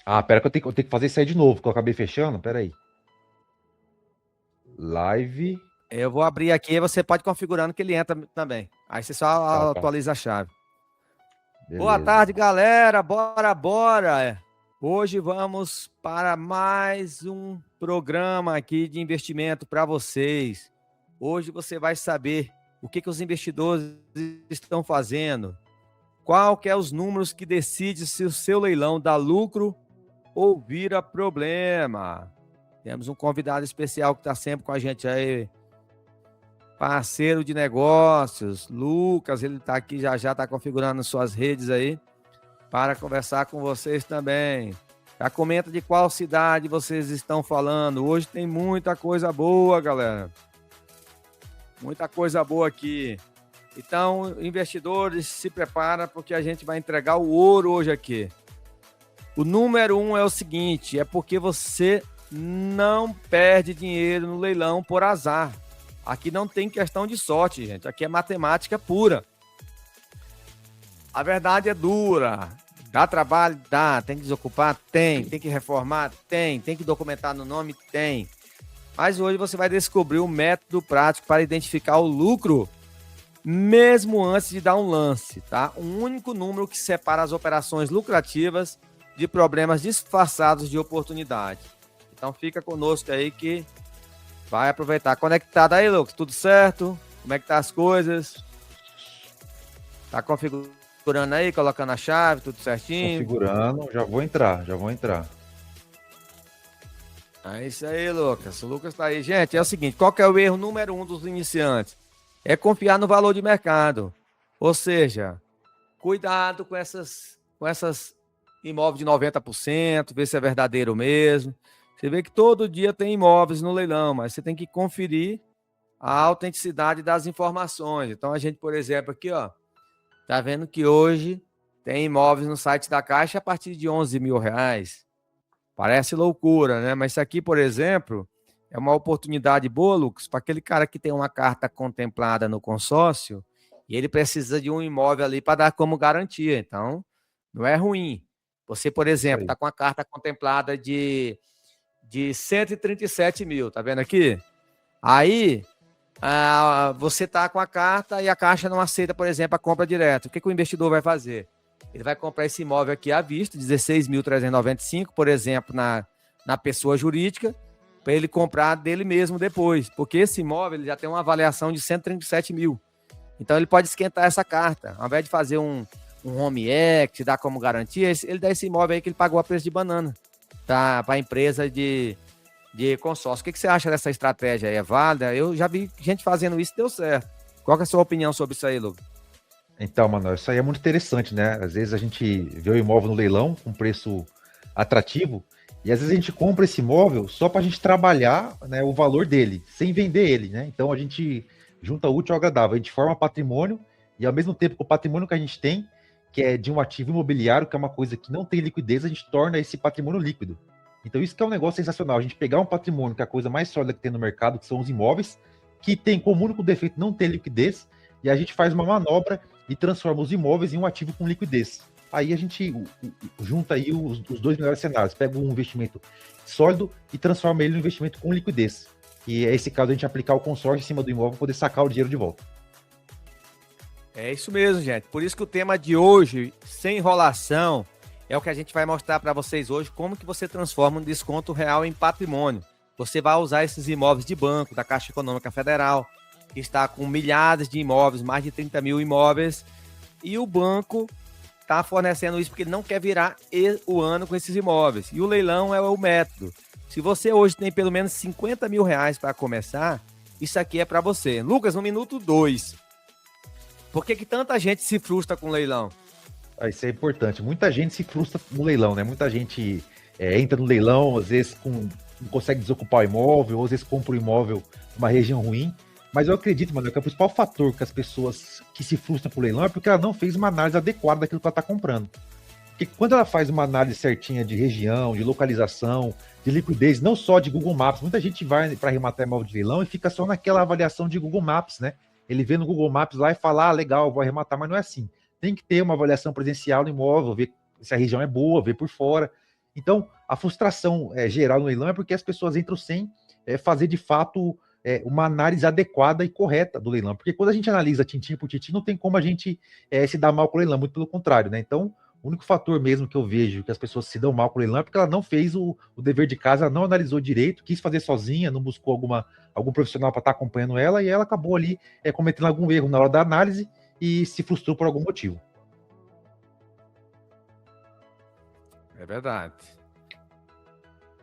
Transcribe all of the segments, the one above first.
Ah, pera que eu tenho que fazer isso aí de novo, que eu acabei fechando. Pera aí. Live. Eu vou abrir aqui e você pode ir configurando que ele entra também. Aí você Tá, só tá. atualiza a chave. Boa Beleza. tarde, galera. Bora, bora. Hoje vamos para mais um programa aqui de investimento para vocês. Hoje você vai saber o que os investidores estão fazendo, qual que é os números que decidem se o seu leilão dá lucro ou vira problema. Temos um convidado especial que está sempre com a gente aí, parceiro de negócios, Lucas, ele está aqui já está configurando suas redes aí para conversar com vocês também. Já comenta de qual cidade vocês estão falando. Hoje tem muita coisa boa, galera. Muita coisa boa aqui. Então, investidores, se prepara porque a gente vai entregar o ouro hoje aqui. O número 1 é o seguinte, é porque você não perde dinheiro no leilão por azar. Aqui não tem questão de sorte, gente. Aqui é matemática pura. A verdade é dura. Dá trabalho? Dá. Tem que desocupar? Tem. Tem que reformar? Tem. Tem que documentar no nome? Tem. Mas hoje você vai descobrir um método prático para identificar o lucro mesmo antes de dar um lance, tá? Um único número que separa as operações lucrativas de problemas disfarçados de oportunidade. Então fica conosco aí que vai aproveitar. Conectado aí, Lucas? Tudo certo? Como é que tá as coisas? Tá configurando aí, colocando a chave, tudo certinho? Configurando. Já vou entrar, já vou entrar. É isso aí, Lucas. O Lucas tá aí. Gente, é o seguinte, qual que é o erro número 1 dos iniciantes? É confiar no valor de mercado. Ou seja, cuidado com essas imóveis de 90%, ver se é verdadeiro mesmo. Você vê que todo dia tem imóveis no leilão, mas você tem que conferir a autenticidade das informações. Então, a gente, por exemplo, aqui, ó, tá vendo que hoje tem imóveis no site da Caixa a partir de R$ 11 mil. Parece loucura, né? Mas isso aqui, por exemplo, é uma oportunidade boa, Lucas, para aquele cara que tem uma carta contemplada no consórcio e ele precisa de um imóvel ali para dar como garantia. Então, não é ruim. Você, por Isso exemplo, aí. está com a carta contemplada de 137 mil, tá vendo aqui? Aí, você está com a carta e a Caixa não aceita, por exemplo, a compra direta. O que o investidor vai fazer? Ele vai comprar esse imóvel aqui à vista, 16.395, por exemplo, na pessoa jurídica, para ele comprar dele mesmo depois, porque esse imóvel ele já tem uma avaliação de 137 mil. Então ele pode esquentar essa carta. Ao invés de fazer um home equity, dar como garantia, ele dá esse imóvel aí que ele pagou a preço de banana, tá, para a empresa de consórcio. O que você acha dessa estratégia aí? É válida? Eu já vi gente fazendo isso e deu certo. Qual que é a sua opinião sobre isso aí, Lucas? Então, mano, isso aí é muito interessante, né? Às vezes a gente vê o imóvel no leilão com preço atrativo e às vezes a gente compra esse imóvel só para a gente trabalhar, né, o valor dele, sem vender ele, né? Então a gente junta o útil ao agradável, a gente forma patrimônio e ao mesmo tempo com o patrimônio que a gente tem, que é de um ativo imobiliário, que é uma coisa que não tem liquidez, a gente torna esse patrimônio líquido. Então isso que é um negócio sensacional, a gente pegar um patrimônio que é a coisa mais sólida que tem no mercado, que são os imóveis, que tem como único defeito não ter liquidez, e a gente faz uma manobra e transforma os imóveis em um ativo com liquidez. Aí a gente junta aí os dois melhores cenários, pega um investimento sólido e transforma ele em um investimento com liquidez. E é esse caso a gente aplicar o consórcio em cima do imóvel para poder sacar o dinheiro de volta. É isso mesmo, gente. Por isso que o tema de hoje, sem enrolação, é o que a gente vai mostrar para vocês hoje, como que você transforma um desconto real em patrimônio. Você vai usar esses imóveis de banco, da Caixa Econômica Federal, que está com milhares de imóveis, mais de 30 mil imóveis, e o banco está fornecendo isso porque ele não quer virar o ano com esses imóveis. E o leilão é o método. Se você hoje tem pelo menos 50 mil reais para começar, isso aqui é para você. Lucas, no minuto 2, por que tanta gente se frustra com o leilão? Isso é importante. Muita gente se frustra no leilão, né? Muita gente entra no leilão, às vezes não consegue desocupar o imóvel, ou às vezes compra o imóvel numa região ruim. Mas eu acredito, mano, que o principal fator que as pessoas que se frustram com o leilão é porque ela não fez uma análise adequada daquilo que ela está comprando. Porque quando ela faz uma análise certinha de região, de localização, de liquidez, não só de Google Maps, muita gente vai para arrematar imóvel de leilão e fica só naquela avaliação de Google Maps, né? Ele vê no Google Maps lá e fala, ah, legal, vou arrematar, mas não é assim. Tem que ter uma avaliação presencial no imóvel, ver se a região é boa, ver por fora. Então, a frustração geral no leilão é porque as pessoas entram sem fazer de fato uma análise adequada e correta do leilão. Porque quando a gente analisa tintim por tintim, não tem como a gente se dar mal com o leilão, muito pelo contrário, né? Então, o único fator mesmo que eu vejo que as pessoas se dão mal com o leilão é porque ela não fez o dever de casa, ela não analisou direito, quis fazer sozinha, não buscou algum profissional para estar acompanhando ela, e ela acabou ali cometendo algum erro na hora da análise e se frustrou por algum motivo. É verdade.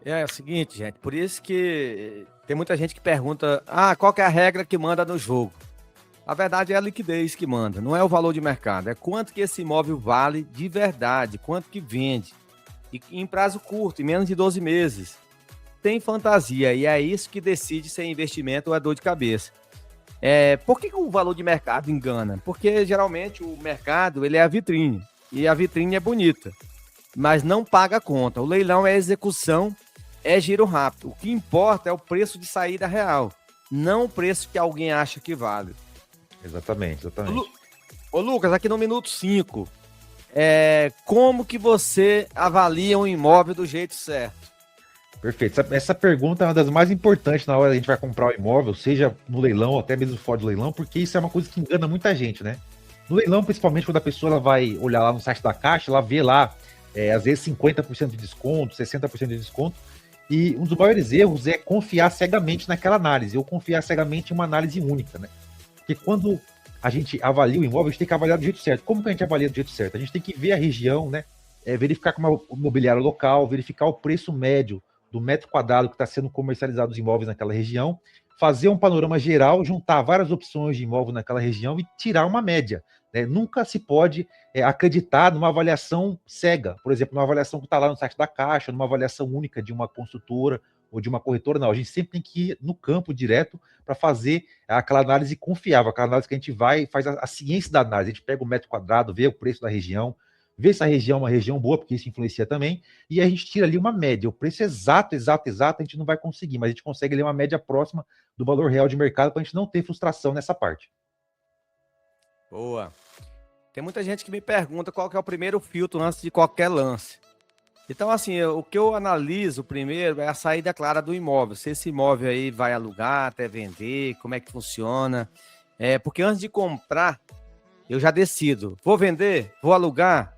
É o seguinte, gente, por isso que tem muita gente que pergunta, qual que é a regra que manda no jogo? A verdade é a liquidez que manda, não é o valor de mercado, é quanto que esse imóvel vale de verdade, quanto que vende. E em prazo curto, em menos de 12 meses. Tem fantasia, e é isso que decide se é investimento ou é dor de cabeça. Por que o valor de mercado engana? Porque geralmente o mercado ele é a vitrine, e a vitrine é bonita, mas não paga a conta. O leilão é execução, é giro rápido. O que importa é o preço de saída real, não o preço que alguém acha que vale. Exatamente. Ô Lucas, aqui no minuto 5, como que você avalia um imóvel do jeito certo? Perfeito. Essa pergunta é uma das mais importantes na hora que a gente vai comprar o imóvel, seja no leilão ou até mesmo fora do leilão, porque isso é uma coisa que engana muita gente, né? No leilão, principalmente quando a pessoa ela vai olhar lá no site da Caixa, ela vê lá, às vezes 50% de desconto, 60% de desconto, e um dos maiores erros é confiar cegamente naquela análise, ou confiar cegamente em uma análise única, né? Porque quando a gente avalia o imóvel, a gente tem que avaliar do jeito certo. Como que a gente avalia do jeito certo? A gente tem que ver a região, né? Verificar como é o mobiliário local, verificar o preço médio do metro quadrado que está sendo comercializado os imóveis naquela região, fazer um panorama geral, juntar várias opções de imóvel naquela região e tirar uma média. Né? Nunca se pode acreditar numa avaliação cega, por exemplo, numa avaliação que está lá no site da Caixa, numa avaliação única de uma construtora ou de uma corretora, não. A gente sempre tem que ir no campo direto para fazer aquela análise confiável, aquela análise que a gente vai faz a ciência da análise. A gente pega o metro quadrado, vê o preço da região, vê se a região é uma região boa, porque isso influencia também, e a gente tira ali uma média. O preço exato, a gente não vai conseguir, mas a gente consegue ali uma média próxima do valor real de mercado para a gente não ter frustração nessa parte. Boa. Tem muita gente que me pergunta qual que é o primeiro filtro antes de qualquer lance. Então, assim, o que eu analiso primeiro é a saída clara do imóvel. Se esse imóvel aí vai alugar até vender, como é que funciona. Porque antes de comprar, eu já decido. Vou vender? Vou alugar?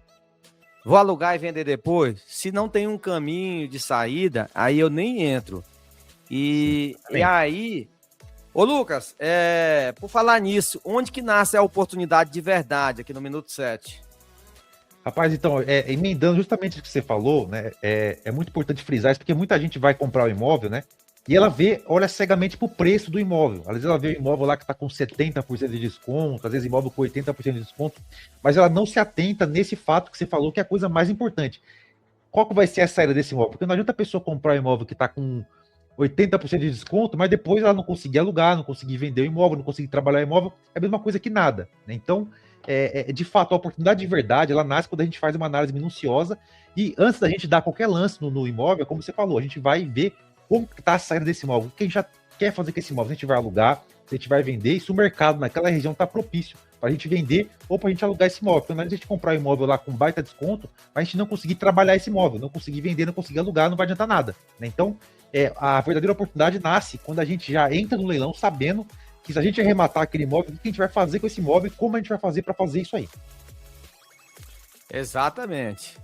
Vou alugar e vender depois? Se não tem um caminho de saída, aí eu nem entro. E aí... Ô Lucas, por falar nisso, onde que nasce a oportunidade de verdade aqui no Minuto 7? Rapaz, então, emendando justamente o que você falou, né? É muito importante frisar isso, porque muita gente vai comprar o imóvel, né? E ela olha cegamente para o preço do imóvel. Às vezes ela vê o imóvel lá que está com 70% de desconto, às vezes imóvel com 80% de desconto, mas ela não se atenta nesse fato que você falou, que é a coisa mais importante. Qual que vai ser a saída desse imóvel? Porque não adianta a pessoa comprar um imóvel que está com 80% de desconto, mas depois ela não conseguir alugar, não conseguir vender o imóvel, não conseguir trabalhar o imóvel, é a mesma coisa que nada. Né? Então, de fato, a oportunidade de verdade, ela nasce quando a gente faz uma análise minuciosa e antes da gente dar qualquer lance no imóvel, como você falou, a gente vai ver como está a saída desse imóvel, o que a gente já quer fazer com esse imóvel, se a gente vai alugar, se a gente vai vender, e se o mercado naquela região está propício para a gente vender ou para a gente alugar esse imóvel. Porque não é a gente comprar um imóvel lá com baita desconto, mas a gente não conseguir trabalhar esse imóvel, não conseguir vender, não conseguir alugar, não vai adiantar nada. Né? Então, a verdadeira oportunidade nasce quando a gente já entra no leilão sabendo que se a gente arrematar aquele imóvel, o que a gente vai fazer com esse imóvel e como a gente vai fazer para fazer isso aí. Exatamente.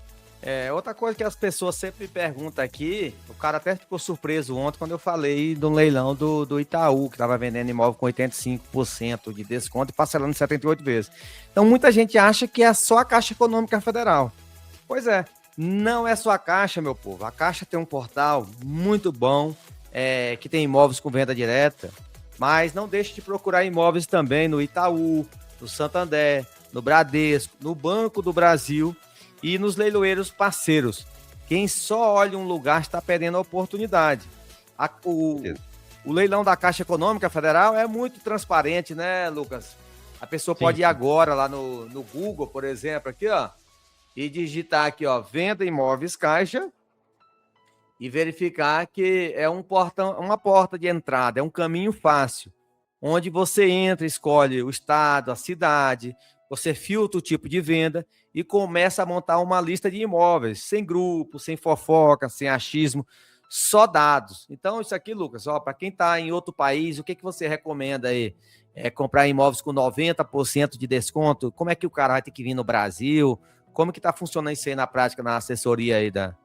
Outra coisa que as pessoas sempre me perguntam aqui, o cara até ficou surpreso ontem quando eu falei do leilão do Itaú, que estava vendendo imóvel com 85% de desconto e parcelando 78 vezes. Então muita gente acha que é só a Caixa Econômica Federal. Pois é, não é só a Caixa, meu povo. A Caixa tem um portal muito bom, que tem imóveis com venda direta, mas não deixe de procurar imóveis também no Itaú, no Santander, no Bradesco, no Banco do Brasil e nos leiloeiros parceiros. Quem só olha um lugar está perdendo a oportunidade. O leilão da Caixa Econômica Federal é muito transparente, né, Lucas? A pessoa pode ir agora lá no Google, por exemplo, aqui, ó, e digitar aqui, ó, venda imóveis Caixa e verificar que é uma porta de entrada, é um caminho fácil, onde você entra, escolhe o estado, a cidade, você filtra o tipo de venda e começa a montar uma lista de imóveis, sem grupo, sem fofoca, sem achismo, só dados. Então, isso aqui, Lucas, para quem está em outro país, o que você recomenda aí? Comprar imóveis com 90% de desconto? Como é que o cara vai ter que vir no Brasil? Como que está funcionando isso aí na prática, na assessoria aí da...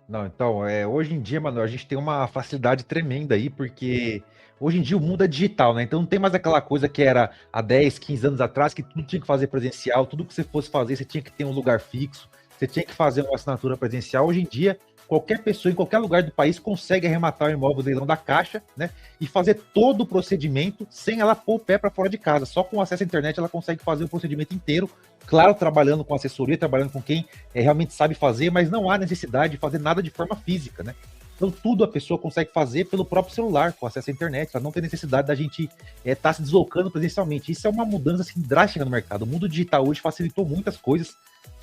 Não, então, hoje em dia, mano, a gente tem uma facilidade tremenda aí, porque hoje em dia o mundo é digital, né? Então não tem mais aquela coisa que era há 10, 15 anos atrás, que tudo tinha que fazer presencial, tudo que você fosse fazer, você tinha que ter um lugar fixo, você tinha que fazer uma assinatura presencial. Hoje em dia, qualquer pessoa em qualquer lugar do país consegue arrematar o imóvel do leilão da Caixa, né? E fazer todo o procedimento sem ela pôr o pé para fora de casa. Só com acesso à internet ela consegue fazer o procedimento inteiro. Claro, trabalhando com assessoria, trabalhando com quem realmente sabe fazer, mas não há necessidade de fazer nada de forma física, né? Então, tudo a pessoa consegue fazer pelo próprio celular, com acesso à internet. Ela não tem necessidade da gente estar se deslocando presencialmente. Isso é uma mudança assim, drástica no mercado. O mundo digital hoje facilitou muitas coisas,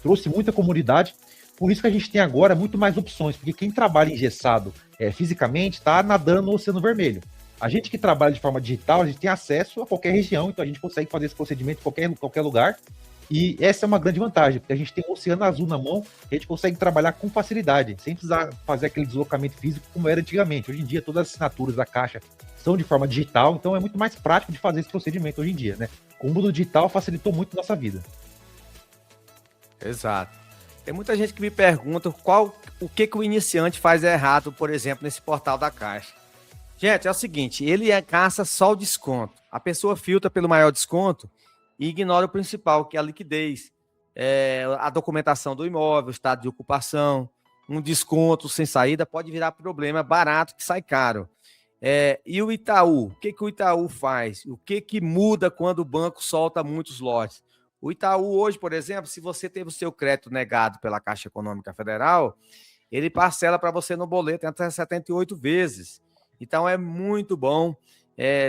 trouxe muita comodidade. Por isso que a gente tem agora muito mais opções, porque quem trabalha engessado fisicamente está nadando no Oceano Vermelho. A gente que trabalha de forma digital, a gente tem acesso a qualquer região, então a gente consegue fazer esse procedimento em qualquer lugar. E essa é uma grande vantagem, porque a gente tem um oceano azul na mão, a gente consegue trabalhar com facilidade, sem precisar fazer aquele deslocamento físico como era antigamente. Hoje em dia, todas as assinaturas da Caixa são de forma digital, então é muito mais prático de fazer esse procedimento hoje em dia, né? O mundo digital facilitou muito nossa vida. Exato. Tem muita gente que me pergunta o que o iniciante faz errado, por exemplo, nesse portal da Caixa. Gente, é o seguinte, ele caça só o desconto. A pessoa filtra pelo maior desconto e ignora o principal, que é a liquidez, a documentação do imóvel, o estado de ocupação, um desconto sem saída pode virar problema barato que sai caro. E o Itaú? O que o Itaú faz? O que muda quando o banco solta muitos lotes? O Itaú hoje, por exemplo, se você teve o seu crédito negado pela Caixa Econômica Federal, ele parcela para você no boleto até 78 vezes. Então é muito bom.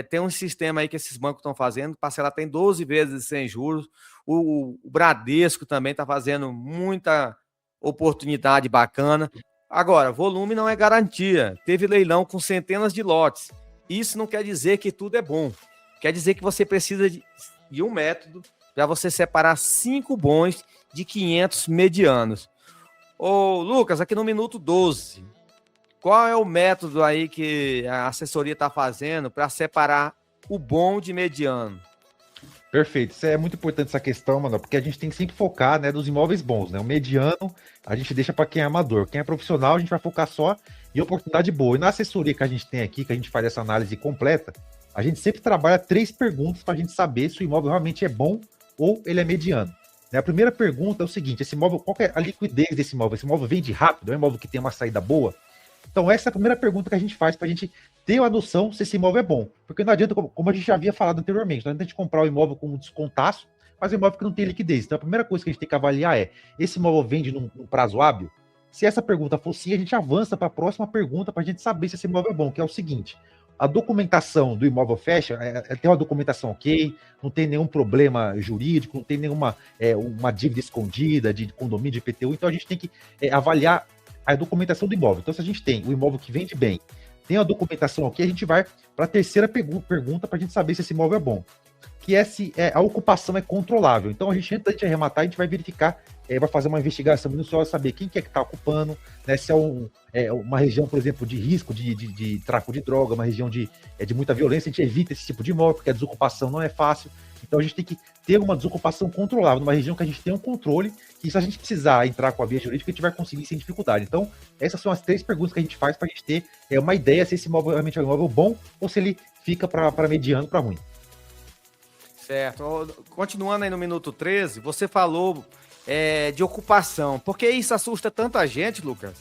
Tem um sistema aí que esses bancos estão fazendo, parcela tem 12 vezes sem juros. O Bradesco também está fazendo muita oportunidade bacana. Agora, volume não é garantia. Teve leilão com centenas de lotes. Isso não quer dizer que tudo é bom. Quer dizer que você precisa de um método para você separar 5 bons de 500 medianos. Ô, Lucas, aqui no minuto 12, qual é o método aí que a assessoria está fazendo para separar o bom de mediano? Perfeito, isso é muito importante essa questão, mano, porque a gente tem que sempre focar, né, nos imóveis bons, né? O mediano a gente deixa para quem é amador, quem é profissional a gente vai focar só em oportunidade boa. E na assessoria que a gente tem aqui, que a gente faz essa análise completa, a gente sempre trabalha 3 perguntas para a gente saber se o imóvel realmente é bom ou ele é mediano. A primeira pergunta é o seguinte: esse imóvel, qual é a liquidez desse imóvel? Esse imóvel vende rápido? É um imóvel que tem uma saída boa? Então, essa é a primeira pergunta que a gente faz para a gente ter uma noção se esse imóvel é bom. Porque não adianta, como a gente já havia falado anteriormente, não adianta a gente comprar o imóvel com um descontaço, mas é um imóvel que não tem liquidez. Então, a primeira coisa que a gente tem que avaliar é: esse imóvel vende num prazo hábil? Se essa pergunta for sim, a gente avança para a próxima pergunta para a gente saber se esse imóvel é bom, que é o seguinte: a documentação do imóvel fecha, tem uma documentação ok, não tem nenhum problema jurídico, não tem nenhuma uma dívida escondida de condomínio, de IPTU, então a gente tem que avaliar a documentação do imóvel. Então, se a gente tem o imóvel que vende bem, tem a documentação ok, a gente vai para a terceira pergunta para a gente saber se esse imóvel é bom, que é se a ocupação é controlável. Então, a gente, antes de arrematar, a gente vai verificar, vai fazer uma investigação minuciosa, saber quem que é que está ocupando, né, se é uma região, por exemplo, de risco de tráfico de droga, uma região de muita violência, a gente evita esse tipo de imóvel, porque a desocupação não é fácil. Então, a gente tem que ter uma desocupação controlável, numa região que a gente tem um controle, e se a gente precisar entrar com a via jurídica, a gente vai conseguir sem dificuldade. Então, essas são as 3 perguntas que a gente faz para a gente ter uma ideia se esse imóvel realmente é um imóvel bom ou se ele fica para mediano, para ruim. Certo. Continuando aí no minuto 13, você falou de ocupação. Por que isso assusta tanta gente, Lucas?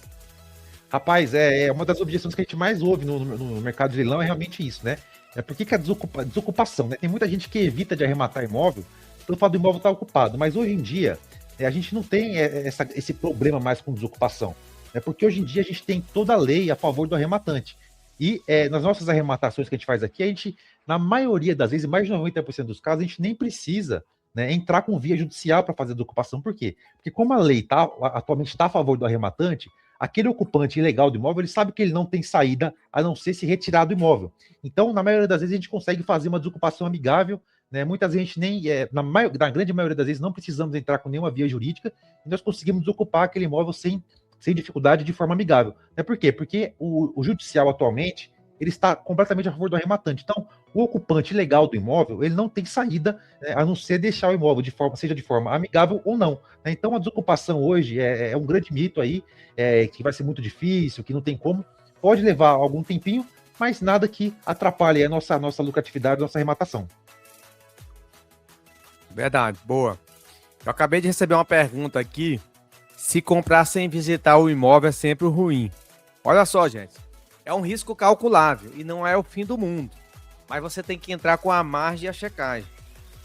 Rapaz, uma das objeções que a gente mais ouve no mercado de leilão é realmente isso, né? Por que a desocupação, né? Tem muita gente que evita de arrematar imóvel pelo fato do imóvel estar ocupado, mas hoje em dia a gente não tem esse problema mais com desocupação. Porque hoje em dia a gente tem toda a lei a favor do arrematante. E nas nossas arrematações que a gente faz aqui, a gente, na maioria das vezes, mais de 90% dos casos, a gente nem precisa, né, entrar com via judicial para fazer a desocupação. Por quê? Porque como a lei atualmente está a favor do arrematante, aquele ocupante ilegal do imóvel, ele sabe que ele não tem saída a não ser se retirar do imóvel. Então, na maioria das vezes, a gente consegue fazer uma desocupação amigável, né? Muitas vezes a gente nem, na grande maioria das vezes, não precisamos entrar com nenhuma via jurídica e nós conseguimos ocupar aquele imóvel sem dificuldade, de forma amigável. Por quê? Porque o judicial atualmente ele está completamente a favor do arrematante. Então, o ocupante legal do imóvel, ele não tem saída, né, a não ser deixar o imóvel seja de forma amigável ou não. Né? Então, a desocupação hoje é um grande mito aí, que vai ser muito difícil, que não tem como. Pode levar algum tempinho, mas nada que atrapalhe a nossa lucratividade, a nossa arrematação. Verdade, boa. Eu acabei de receber uma pergunta aqui. Se comprar sem visitar o imóvel é sempre ruim. Olha só, gente. É um risco calculável e não é o fim do mundo. Mas você tem que entrar com a margem e a checagem.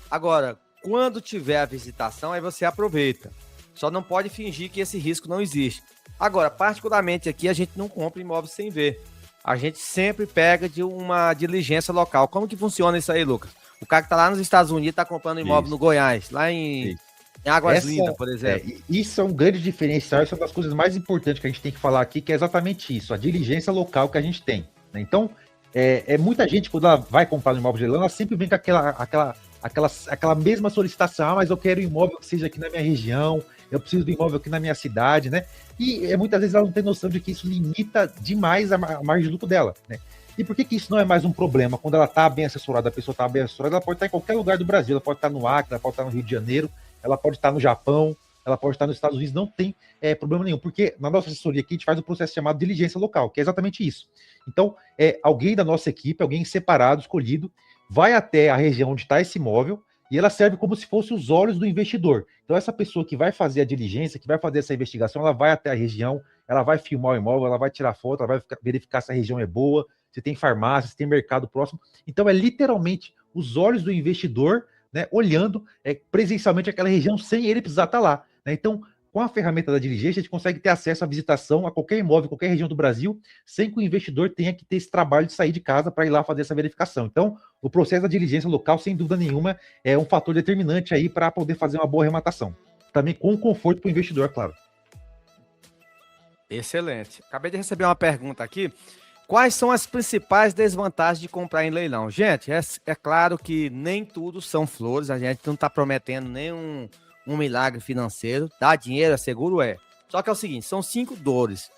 Agora, quando tiver a visitação, aí você aproveita. Só não pode fingir que esse risco não existe. Agora, particularmente aqui, a gente não compra imóvel sem ver. A gente sempre pega de uma diligência local. Como que funciona isso aí, Lucas? O cara que está lá nos Estados Unidos está comprando imóvel no Goiás, lá em Águas Lindas, por exemplo. Isso é um grande diferencial, isso é uma das coisas mais importantes que a gente tem que falar aqui, que é exatamente isso, a diligência local que a gente tem. Né? Então, muita gente, quando ela vai comprar um imóvel de leilão, ela sempre vem com aquela mesma solicitação, mas eu quero um imóvel que seja aqui na minha região, eu preciso do imóvel aqui na minha cidade, né? E muitas vezes ela não tem noção de que isso limita demais a margem de lucro dela, né? E por que isso não é mais um problema? Quando ela está bem assessorada, a pessoa está bem assessorada, ela pode estar em qualquer lugar do Brasil, ela pode estar no Acre, ela pode estar no Rio de Janeiro, ela pode estar no Japão, ela pode estar nos Estados Unidos, não tem problema nenhum, porque na nossa assessoria aqui a gente faz um processo chamado diligência local, que é exatamente isso. Então, alguém da nossa equipe, alguém separado, escolhido, vai até a região onde está esse imóvel e ela serve como se fosse os olhos do investidor. Então, essa pessoa que vai fazer a diligência, que vai fazer essa investigação, ela vai até a região, ela vai filmar o imóvel, ela vai tirar foto, ela vai verificar se a região é boa, se tem farmácia, se tem mercado próximo. Então, é literalmente os olhos do investidor, né, olhando presencialmente aquela região sem ele precisar estar lá. Né? Então, com a ferramenta da diligência, a gente consegue ter acesso à visitação a qualquer imóvel, qualquer região do Brasil, sem que o investidor tenha que ter esse trabalho de sair de casa para ir lá fazer essa verificação. Então, o processo da diligência local, sem dúvida nenhuma, é um fator determinante aí para poder fazer uma boa arrematação. Também com conforto para o investidor, claro. Excelente. Acabei de receber uma pergunta aqui. Quais são as principais desvantagens de comprar em leilão? Gente, é claro que nem tudo são flores, a gente não está prometendo nenhum milagre financeiro, dá dinheiro, é seguro, é. Só que é o seguinte, são 5 dores.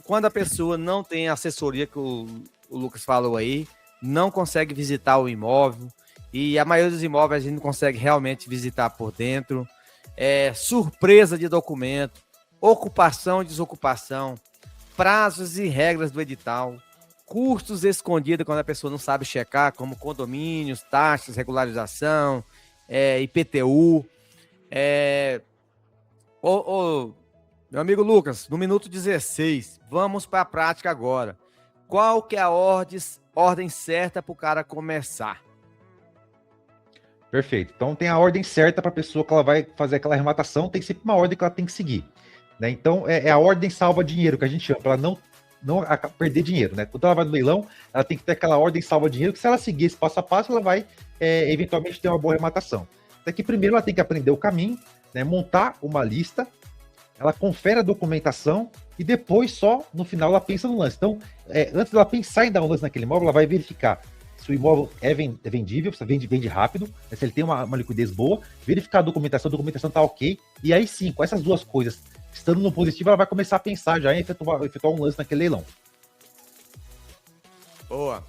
Quando a pessoa não tem assessoria, que o Lucas falou aí, não consegue visitar o imóvel, e a maioria dos imóveis a gente não consegue realmente visitar por dentro, surpresa de documento, ocupação e desocupação, prazos e regras do edital, custos escondidos quando a pessoa não sabe checar, como condomínios, taxas, regularização, IPTU. Meu amigo Lucas, no minuto 16, vamos para a prática agora. Qual que é a ordem certa para o cara começar? Perfeito. Então tem a ordem certa para a pessoa que ela vai fazer aquela arrematação, tem sempre uma ordem que ela tem que seguir. Né? Então, é a ordem salva dinheiro que a gente chama, para ela não perder dinheiro. Né? Quando ela vai no leilão, ela tem que ter aquela ordem salva dinheiro, que se ela seguir esse passo a passo, ela vai eventualmente ter uma boa arrematação. Daqui primeiro ela tem que aprender o caminho, né? Montar uma lista, ela confere a documentação e depois só, no final, ela pensa no lance. Então, antes dela pensar em dar um lance naquele imóvel, ela vai verificar se o imóvel é vendível, se vende rápido, né? Se ele tem uma liquidez boa, verificar a documentação está ok, e aí sim, com essas duas coisas, estando no positivo, ela vai começar a pensar já em efetuar um lance naquele leilão. Boa.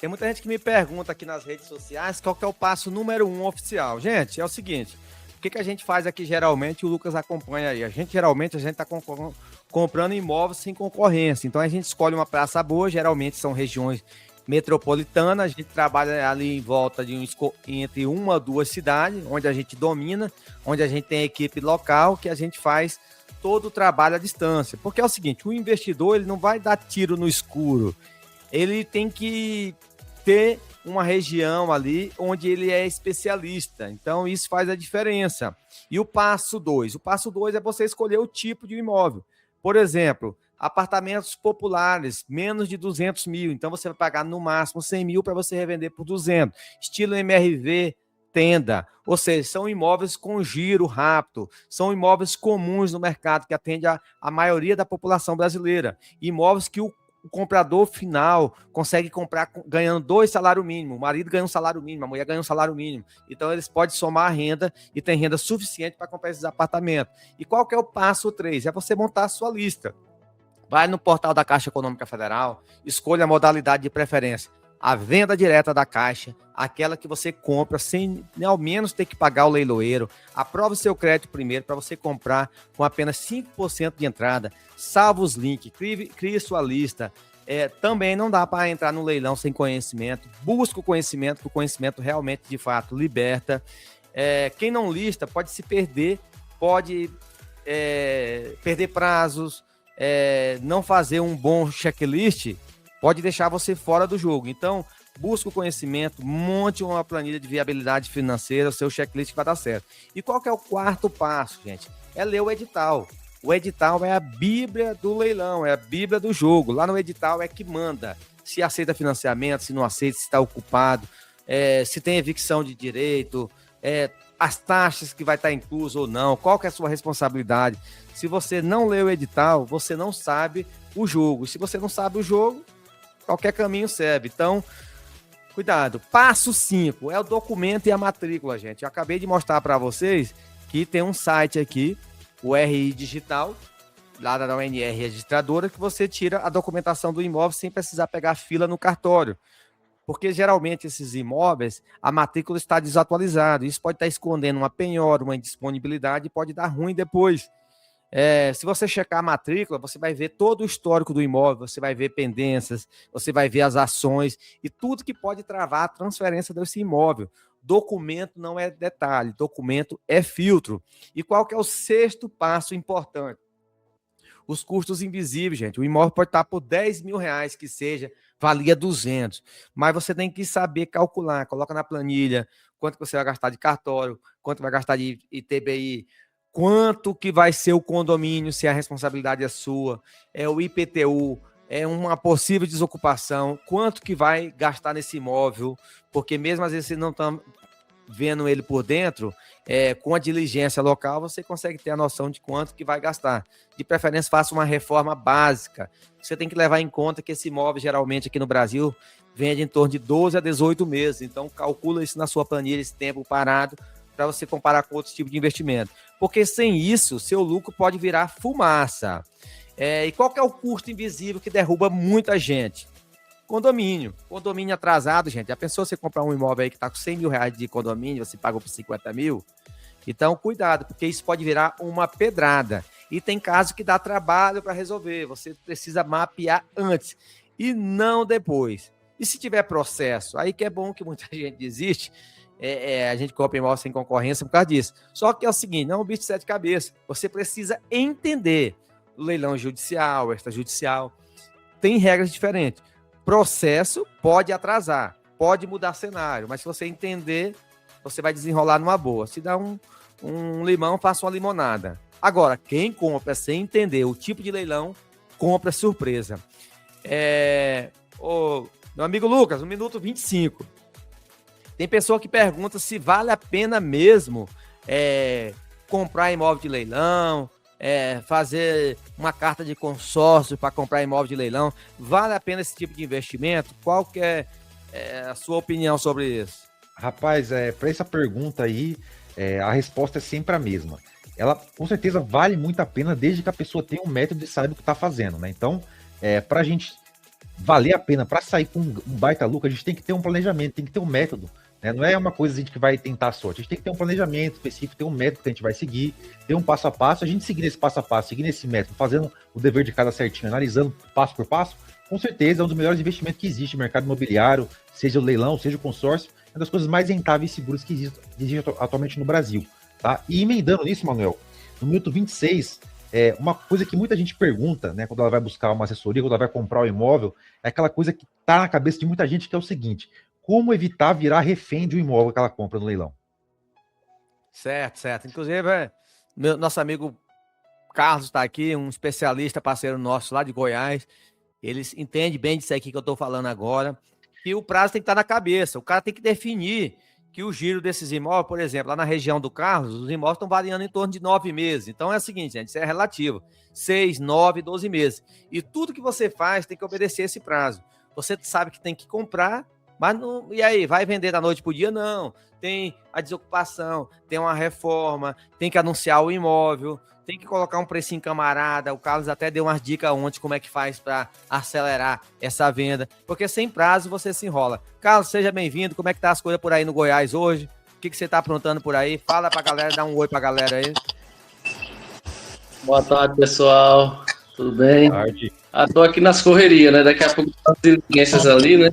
Tem muita gente que me pergunta aqui nas redes sociais qual que é o passo número 1 oficial. Gente, é o seguinte, o que a gente faz aqui geralmente, o Lucas acompanha aí, a gente está comprando imóveis sem concorrência, então a gente escolhe uma praça boa, geralmente são regiões metropolitanas, a gente trabalha ali em volta entre 1 a 2 cidades, onde a gente domina, onde a gente tem equipe local, que a gente faz todo o trabalho à distância. Porque é o seguinte, o investidor ele não vai dar tiro no escuro, ele tem que ter uma região ali onde ele é especialista. Então, isso faz a diferença. E o passo 2? O passo 2 é você escolher o tipo de imóvel. Por exemplo, apartamentos populares, menos de 200 mil. Então, você vai pagar no máximo 100 mil para você revender por 200. Estilo MRV, tenda. Ou seja, são imóveis com giro rápido. São imóveis comuns no mercado, que atende a maioria da população brasileira. Imóveis que o comprador final consegue comprar ganhando 2 salários mínimos. O marido ganha um salário mínimo, a mulher ganha um salário mínimo. Então, eles podem somar a renda e tem renda suficiente para comprar esses apartamentos. E qual que é o passo 3? É você montar a sua lista. Vai no portal da Caixa Econômica Federal, escolha a modalidade de preferência. A venda direta da Caixa, aquela que você compra sem ao menos ter que pagar o leiloeiro. Aprova o seu crédito primeiro para você comprar com apenas 5% de entrada. Salva os links, crie sua lista. Também não dá para entrar no leilão sem conhecimento. Busca o conhecimento, que o conhecimento realmente, de fato, liberta. Quem não lista pode se perder, pode perder prazos, não fazer um bom checklist, pode deixar você fora do jogo. Então, busca o conhecimento, monte uma planilha de viabilidade financeira, o seu checklist vai dar certo. E qual que é o quarto passo, gente? É ler o edital. O edital é a bíblia do leilão, é a bíblia do jogo. Lá no edital é que manda se aceita financiamento, se não aceita, se está ocupado, se tem evicção de direito, as taxas que vai estar incluso ou não, qual que é a sua responsabilidade. Se você não lê o edital, você não sabe o jogo. E se você não sabe o jogo, qualquer caminho serve. Então, cuidado. Passo 5 é o documento e a matrícula, gente. Eu acabei de mostrar para vocês que tem um site aqui, o RI Digital, lá da UNR Registradora, que você tira a documentação do imóvel sem precisar pegar fila no cartório. Porque geralmente esses imóveis, a matrícula está desatualizada. Isso pode estar escondendo uma penhora, uma indisponibilidade e pode dar ruim depois. Se você checar a matrícula, você vai ver todo o histórico do imóvel, você vai ver pendências, você vai ver as ações e tudo que pode travar a transferência desse imóvel. Documento não é detalhe, documento é filtro. E qual que é o sexto passo importante? Os custos invisíveis, gente. O imóvel pode estar por 10 mil reais, que seja, valia 200. Mas você tem que saber calcular. Coloca na planilha quanto você vai gastar de cartório, quanto vai gastar de ITBI, quanto que vai ser o condomínio, se a responsabilidade é sua, o IPTU, uma possível desocupação, quanto que vai gastar nesse imóvel, porque mesmo às vezes você não está vendo ele por dentro, com a diligência local, você consegue ter a noção de quanto que vai gastar. De preferência, faça uma reforma básica. Você tem que levar em conta que esse imóvel, geralmente aqui no Brasil, vende em torno de 12 a 18 meses. Então, calcula isso na sua planilha, esse tempo parado, para você comparar com outros tipos de investimento. Porque sem isso, seu lucro pode virar fumaça. E qual que é o custo invisível que derruba muita gente? Condomínio. Condomínio atrasado, gente. Já pensou você comprar um imóvel aí que está com 100 mil reais de condomínio, você pagou por 50 mil? Então, cuidado, porque isso pode virar uma pedrada. E tem casos que dá trabalho para resolver. Você precisa mapear antes e não depois. E se tiver processo, aí que é bom que muita gente desiste. A gente compra imóvel sem concorrência por causa disso. Só que é o seguinte, não é um bicho de 7 cabeças. Você precisa entender o leilão judicial, extrajudicial. Tem regras diferentes. Processo pode atrasar, pode mudar cenário, mas se você entender, você vai desenrolar numa boa. Se dá um limão, faça uma limonada. Agora, quem compra sem entender o tipo de leilão, compra surpresa. Meu amigo Lucas, 1 minuto 25. Tem pessoa que pergunta se vale a pena mesmo comprar imóvel de leilão, fazer uma carta de consórcio para comprar imóvel de leilão. Vale a pena esse tipo de investimento? Qual que é a sua opinião sobre isso? Rapaz, para essa pergunta aí, a resposta é sempre a mesma. Ela, com certeza, vale muito a pena desde que a pessoa tenha um método e saiba o que está fazendo, né? Então, para a gente valer a pena, para sair com um baita lucro, a gente tem que ter um planejamento, tem que ter um método. Não é uma coisa a gente que vai tentar a sorte. A gente tem que ter um planejamento específico, ter um método que a gente vai seguir, ter um passo a passo. A gente seguir esse passo a passo, seguir esse método, fazendo o dever de casa certinho, analisando passo por passo, com certeza é um dos melhores investimentos que existe no mercado imobiliário, seja o leilão, seja o consórcio, é uma das coisas mais rentáveis e seguras que existe atualmente no Brasil. Tá? E emendando nisso, Manuel, no minuto 26, uma coisa que muita gente pergunta, né, quando ela vai buscar uma assessoria, quando ela vai comprar um imóvel, é aquela coisa que está na cabeça de muita gente, que é o seguinte: como evitar virar refém de um imóvel que ela compra no leilão? Certo. Inclusive, nosso amigo Carlos está aqui, um especialista, parceiro nosso lá de Goiás. Eles entendem bem disso aqui que eu estou falando agora. Que o prazo tem que estar na cabeça. O cara tem que definir que o giro desses imóveis, por exemplo, lá na região do Carlos, os imóveis estão variando em torno de 9 meses. Então é o seguinte, gente, isso é relativo. 6, 9, 12 meses. E tudo que você faz tem que obedecer esse prazo. Você sabe que tem que comprar, mas não. E aí, vai vender da noite para o dia? Não. Tem a desocupação, tem uma reforma, tem que anunciar o imóvel, tem que colocar um precinho camarada. O Carlos até deu umas dicas ontem como é que faz para acelerar essa venda, porque sem prazo você se enrola. Carlos, seja bem-vindo. Como é que tá as coisas por aí no Goiás hoje? O que você tá aprontando por aí? Fala pra galera, dá um oi pra galera aí. Boa tarde, pessoal. Tudo bem? Boa tarde. Tô aqui nas correrias, né? Daqui a pouco as diligências ali, né?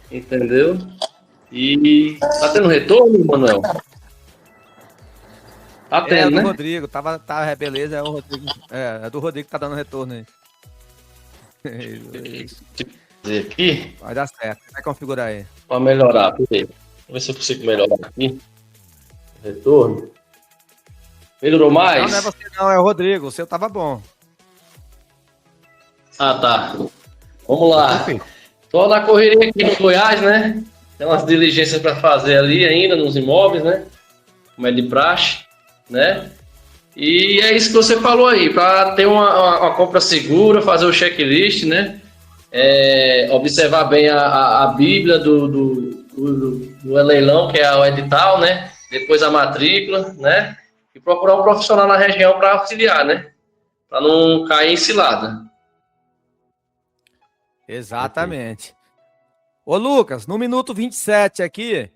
Entendeu? E tá tendo retorno, Manuel? Tá tendo, do né? Rodrigo, beleza, é o Rodrigo. É do Rodrigo que tá dando retorno aí. Dizer aqui, Vai dar certo, vai configurar aí. para melhorar. Peraí. Vamos ver se eu consigo melhorar aqui. Retorno. Melhorou mais? Não é você não, é o Rodrigo, o seu tava bom. Tá. Vamos lá. Perfeito. Tô na correria aqui no Goiás, né? Tem umas diligências para fazer ali ainda nos imóveis, né? Como é de praxe, né? E é isso que você falou aí, para ter uma compra segura, fazer o checklist, né? Observar bem a Bíblia do leilão, que é o edital, né? Depois a matrícula, né? E procurar um profissional na região para auxiliar, né? Para não cair em cilada. Exatamente. Ô, Lucas, no minuto 27 aqui,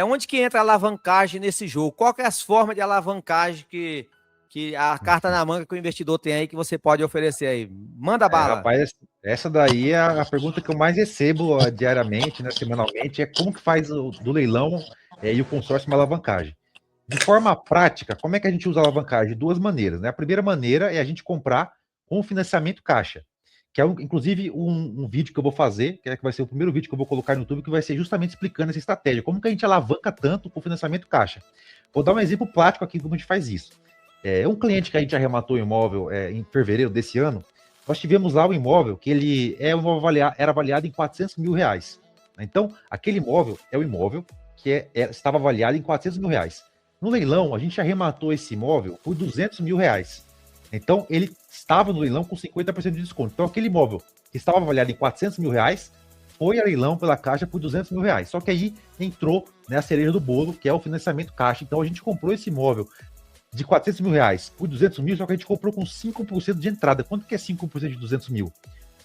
onde que entra a alavancagem nesse jogo? Qual que é as formas de alavancagem que a carta na manga que o investidor tem aí que você pode oferecer aí? Manda bala. Rapaz, essa daí é a pergunta que eu mais recebo diariamente, né, semanalmente, é como que faz do leilão e o consórcio uma alavancagem. De forma prática, como é que a gente usa a alavancagem? De duas maneiras, né? A primeira maneira é a gente comprar com financiamento caixa, que é inclusive um vídeo que eu vou fazer, que vai ser o primeiro vídeo que eu vou colocar no YouTube, que vai ser justamente explicando essa estratégia, como que a gente alavanca tanto com financiamento caixa. Vou dar um exemplo prático aqui como a gente faz isso. Um cliente que a gente arrematou o imóvel em fevereiro desse ano, nós tivemos lá um imóvel que ele era avaliado em 400 mil reais. Então, aquele imóvel é o imóvel que estava avaliado em 400 mil reais. No leilão, a gente arrematou esse imóvel por 200 mil reais. Então, ele estava no leilão com 50% de desconto. Então, aquele imóvel que estava avaliado em 400 mil reais foi a leilão pela Caixa por 200 mil reais. Só que aí entrou, né, a cereja do bolo, que é o financiamento Caixa. Então, a gente comprou esse imóvel de 400 mil reais por 200 mil, só que a gente comprou com 5% de entrada. Quanto que é 5% de 200 mil?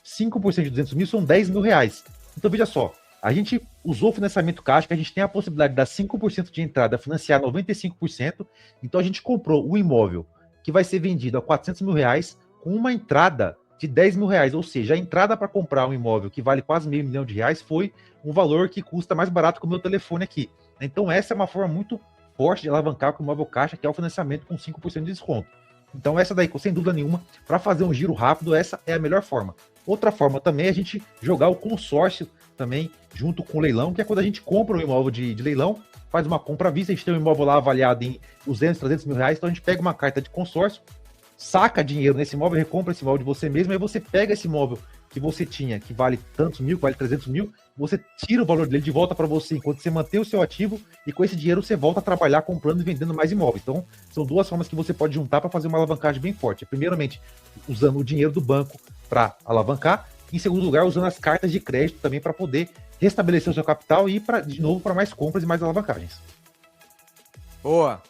5% de 200 mil são 10 mil reais. Então, veja só, a gente usou o financiamento caixa, que a gente tem a possibilidade de dar 5% de entrada, financiar 95%. Então, a gente comprou um imóvel que vai ser vendido a 400 mil reais com uma entrada de 10 mil reais. Ou seja, a entrada para comprar um imóvel que vale quase meio milhão de reais foi um valor que custa mais barato que o meu telefone aqui. Então, essa é uma forma muito forte de alavancar com o imóvel caixa, que é o financiamento com 5% de desconto. Então, essa daí, sem dúvida nenhuma, para fazer um giro rápido, essa é a melhor forma. Outra forma também é a gente jogar o consórcio também junto com o leilão, que é quando a gente compra um imóvel de leilão, faz uma compra à vista, a gente tem um imóvel lá avaliado em 200, 300 mil reais, então a gente pega uma carta de consórcio, saca dinheiro nesse imóvel, recompra esse imóvel de você mesmo, aí você pega esse imóvel que você tinha, que vale tantos mil, que vale 300 mil, você tira o valor dele de volta para você, enquanto você mantém o seu ativo, e com esse dinheiro você volta a trabalhar comprando e vendendo mais imóveis. Então, são duas formas que você pode juntar para fazer uma alavancagem bem forte. Primeiramente, usando o dinheiro do banco para alavancar, em segundo lugar, usando as cartas de crédito também para poder restabelecer o seu capital e ir de novo para mais compras e mais alavancagens. Boa.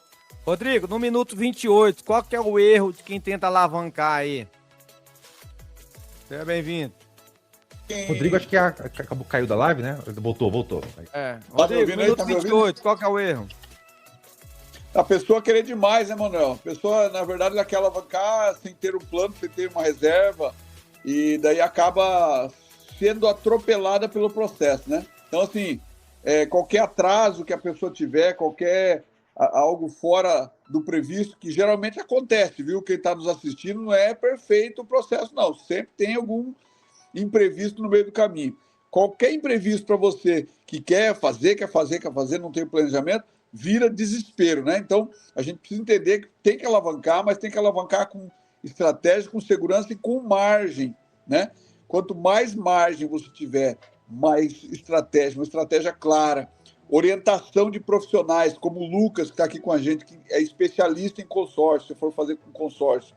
Rodrigo, no minuto 28, qual que é o erro de quem tenta alavancar aí? Seja bem-vindo. Rodrigo, acho que caiu da live, né? Voltou. Rodrigo, tá minuto 28, qual que é o erro? A pessoa querer demais, né, Manuel? A pessoa, na verdade, ela quer alavancar sem ter um plano, sem ter uma reserva, e daí acaba sendo atropelada pelo processo, né? Então, assim, qualquer atraso que a pessoa tiver, qualquer algo fora do previsto, que geralmente acontece, viu? Quem está nos assistindo não é perfeito o processo, não. Sempre tem algum imprevisto no meio do caminho. Qualquer imprevisto para você que quer fazer, não tem planejamento, vira desespero, né? Então, a gente precisa entender que tem que alavancar, mas tem que alavancar com estratégia, com segurança e com margem, né? Quanto mais margem você tiver, mais estratégia, uma estratégia clara, orientação de profissionais, como o Lucas, que está aqui com a gente, que é especialista em consórcio, se for fazer com consórcio.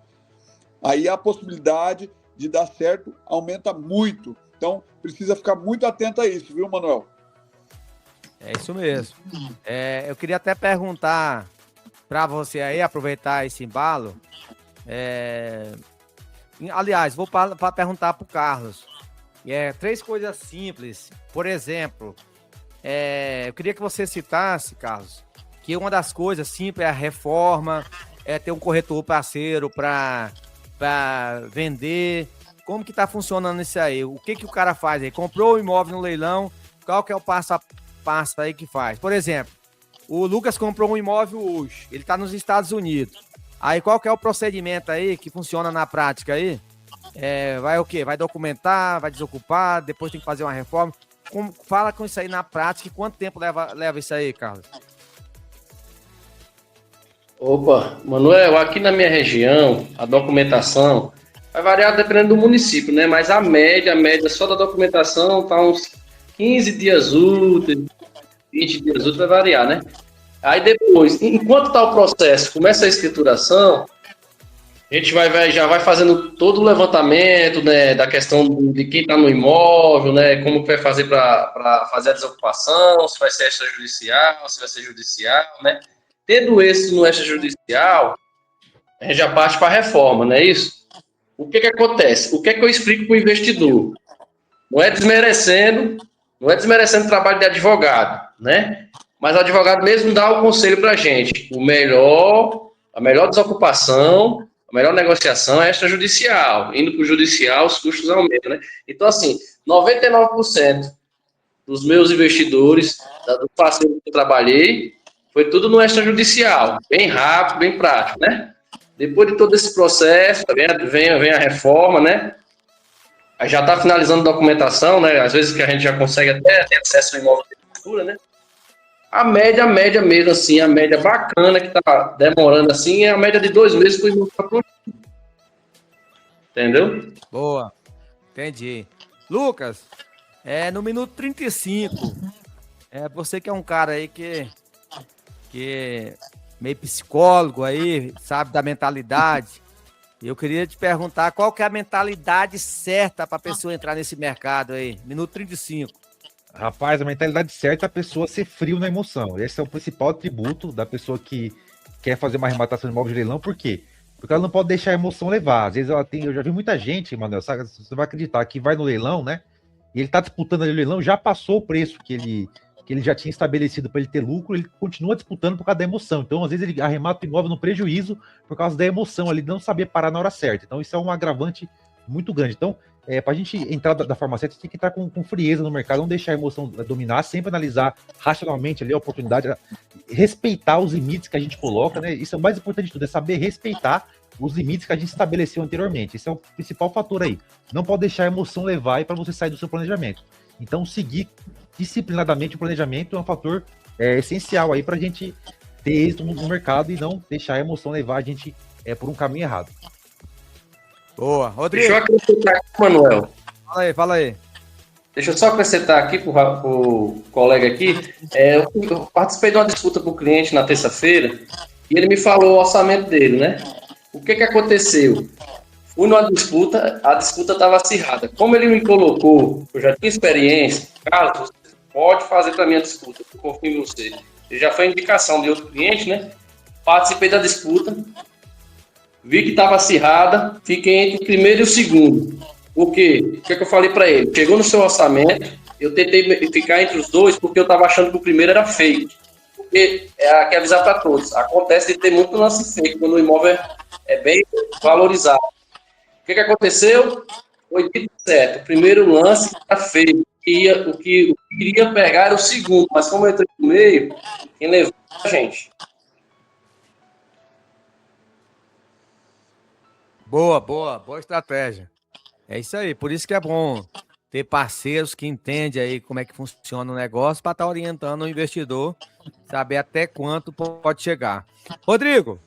Aí a possibilidade de dar certo aumenta muito. Então, precisa ficar muito atento a isso, viu, Manuel? É isso mesmo. Eu queria até perguntar para você aí, aproveitar esse embalo. Aliás, vou perguntar para o Carlos. 3 coisas simples. Por exemplo, eu queria que você citasse, Carlos, que uma das coisas simples é a reforma, ter um corretor parceiro para vender. Como que tá funcionando isso aí? O que o cara faz aí? Comprou o imóvel no leilão, qual que é o passo a passo aí que faz? Por exemplo, o Lucas comprou um imóvel hoje, ele está nos Estados Unidos. Aí qual que é o procedimento aí que funciona na prática aí? Vai o quê? Vai documentar, vai desocupar, depois tem que fazer uma reforma. Fala com isso aí na prática e quanto tempo leva isso aí, Carlos? Opa, Manuel, aqui na minha região, a documentação vai variar dependendo do município, né? Mas a média só da documentação tá uns 15 dias úteis, 20 dias úteis, vai variar, né? Aí depois, enquanto tá o processo, começa a escrituração, a gente já vai fazendo todo o levantamento, né, da questão de quem está no imóvel, né, como que vai fazer para fazer a desocupação, se vai ser extrajudicial, se vai ser judicial, né? Tendo esse no extrajudicial, a gente já parte para a reforma, não é isso? O que acontece? O que eu explico para o investidor? Não é desmerecendo o trabalho de advogado, né? Mas o advogado mesmo dá o conselho para a gente. A melhor desocupação, a melhor negociação é extrajudicial. Indo para o judicial, os custos aumentam, né? Então, assim, 99% dos meus investidores, do parceiro que eu trabalhei, foi tudo no extrajudicial. Bem rápido, bem prático, né? Depois de todo esse processo, vem a reforma, né? Aí já está finalizando a documentação, né? Às vezes que a gente já consegue até ter acesso ao imóvel de cultura, né? A média mesmo, assim, a média bacana que tá demorando assim, é a média de 2 meses para o imóvel ficar pronto. Entendeu? Boa, entendi. Lucas, no minuto 35, você que é um cara aí que é meio psicólogo aí, sabe da mentalidade, eu queria te perguntar qual que é a mentalidade certa para a pessoa entrar nesse mercado aí, minuto 35. Rapaz, a mentalidade certa é a pessoa ser frio na emoção. Esse é o principal atributo da pessoa que quer fazer uma arrematação de imóvel de leilão. Por quê? Porque ela não pode deixar a emoção levar. Às vezes eu já vi muita gente, Manuel, sabe, você vai acreditar, que vai no leilão, né? E ele tá disputando ali o leilão, já passou o preço que ele já tinha estabelecido para ele ter lucro, ele continua disputando por causa da emoção. Então, às vezes, ele arremata o imóvel no prejuízo por causa da emoção, ele não sabia parar na hora certa. Então, isso é um agravante muito grande. Então, para a gente entrar da forma certa, tem que entrar com frieza no mercado, não deixar a emoção dominar, sempre analisar racionalmente ali a oportunidade, respeitar os limites que a gente coloca, né? Isso é o mais importante de tudo, é saber respeitar os limites que a gente estabeleceu anteriormente. Esse é o principal fator aí. Não pode deixar a emoção levar para você sair do seu planejamento. Então, seguir disciplinadamente o planejamento é um fator essencial aí para a gente ter êxito no mercado e não deixar a emoção levar a gente por um caminho errado. Boa, Rodrigo. Deixa eu acrescentar aqui, Manuel. Fala aí. Deixa eu só acrescentar aqui para o colega aqui. Eu participei de uma disputa com o cliente na terça-feira e ele me falou o orçamento dele, né? O que aconteceu? Fui numa disputa, a disputa estava acirrada. Como ele me colocou, eu já tinha experiência, Carlos, você pode fazer para mim a disputa, eu confio em você. Ele já foi indicação de outro cliente, né? Participei da disputa, vi que estava acirrada, fiquei entre o primeiro e o segundo. Por quê? O que eu falei para ele? Chegou no seu orçamento, eu tentei ficar entre os dois porque eu estava achando que o primeiro era fake. Porque quer avisar para todos, acontece de ter muito lance fake quando o imóvel é bem valorizado. O que aconteceu? Foi dito certo. O primeiro lance era feio. O que queria pegar era o segundo, mas como eu entrei no meio, quem levou a gente. Boa estratégia. É isso aí, por isso que é bom ter parceiros que entendem aí como é que funciona o negócio para estar orientando o investidor, saber até quanto pode chegar. Rodrigo,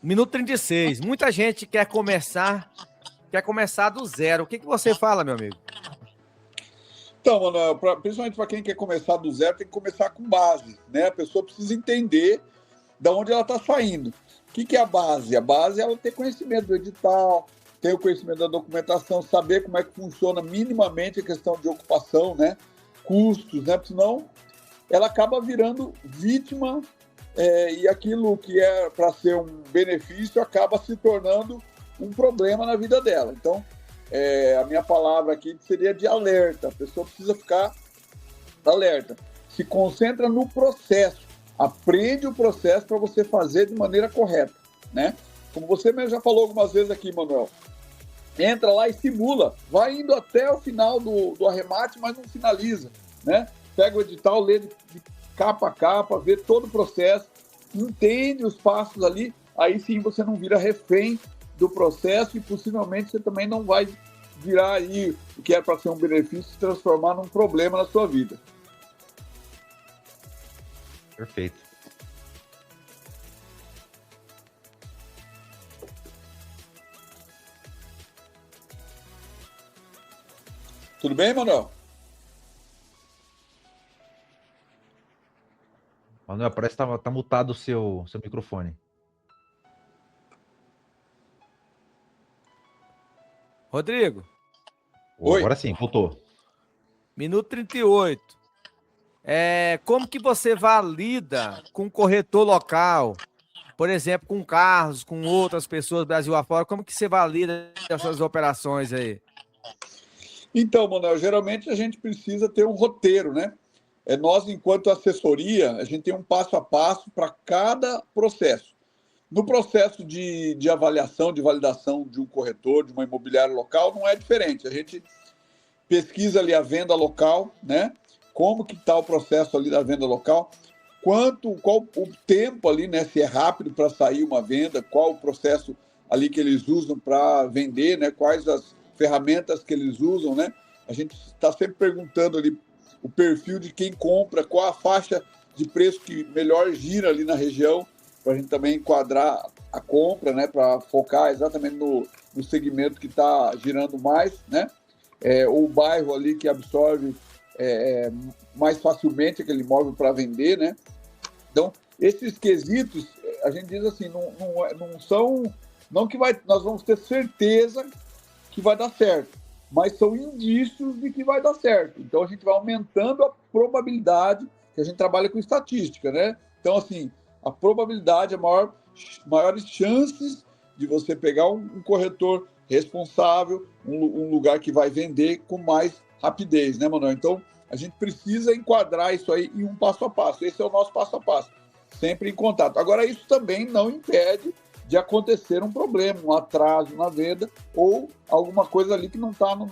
minuto 36, muita gente quer começar do zero. O que você fala, meu amigo? Então, Manuel, principalmente para quem quer começar do zero, tem que começar com base, né? A pessoa precisa entender de onde ela está saindo. O que é a base? A base é ela ter conhecimento do edital, ter o conhecimento da documentação, saber como é que funciona minimamente a questão de ocupação, né? Custos, né? Porque senão ela acaba virando vítima e aquilo que é para ser um benefício acaba se tornando um problema na vida dela. Então, a minha palavra aqui seria de alerta. A pessoa precisa ficar alerta. Se concentra no processo. Aprende o processo para você fazer de maneira correta, né? Como você mesmo já falou algumas vezes aqui, Manuel. Entra lá e simula. Vai indo até o final do arremate, mas não finaliza, né? Pega o edital, lê de capa a capa, vê todo o processo, entende os passos ali, aí sim você não vira refém do processo e possivelmente você também não vai virar aí o que é para ser um benefício se transformar num problema na sua vida. Perfeito. Tudo bem, Manuel? Manuel, parece que tá mutado o seu microfone. Rodrigo, Oi. Agora sim, voltou. minuto 38. Como que você valida com o corretor local, por exemplo, com carros, com outras pessoas Brasil afora, como que você valida essas operações aí? Então, Manuel, geralmente a gente precisa ter um roteiro, né? Nós, enquanto assessoria, a gente tem um passo a passo para cada processo. No processo de avaliação, de validação de um corretor, de uma imobiliária local, não é diferente. A gente pesquisa ali a venda local, né? Como que está o processo ali da venda local, qual o tempo ali, né? Se é rápido para sair uma venda, qual o processo ali que eles usam para vender, né? Quais as ferramentas que eles usam, né? A gente está sempre perguntando ali o perfil de quem compra, qual a faixa de preço que melhor gira ali na região, para a gente também enquadrar a compra, né? Para focar exatamente no segmento que está girando mais, né? Ou o bairro ali que absorve mais facilmente aquele imóvel para vender, né? Então, esses quesitos, a gente diz assim, não são... Não que nós vamos ter certeza que vai dar certo, mas são indícios de que vai dar certo. Então, a gente vai aumentando a probabilidade, que a gente trabalha com estatística, né? Então, assim, a probabilidade, maiores chances de você pegar um corretor responsável, um lugar que vai vender com mais rapidez, né, Manuel? Então, a gente precisa enquadrar isso aí em um passo a passo. Esse é o nosso passo a passo, sempre em contato. Agora, isso também não impede de acontecer um problema, um atraso na venda ou alguma coisa ali que não está na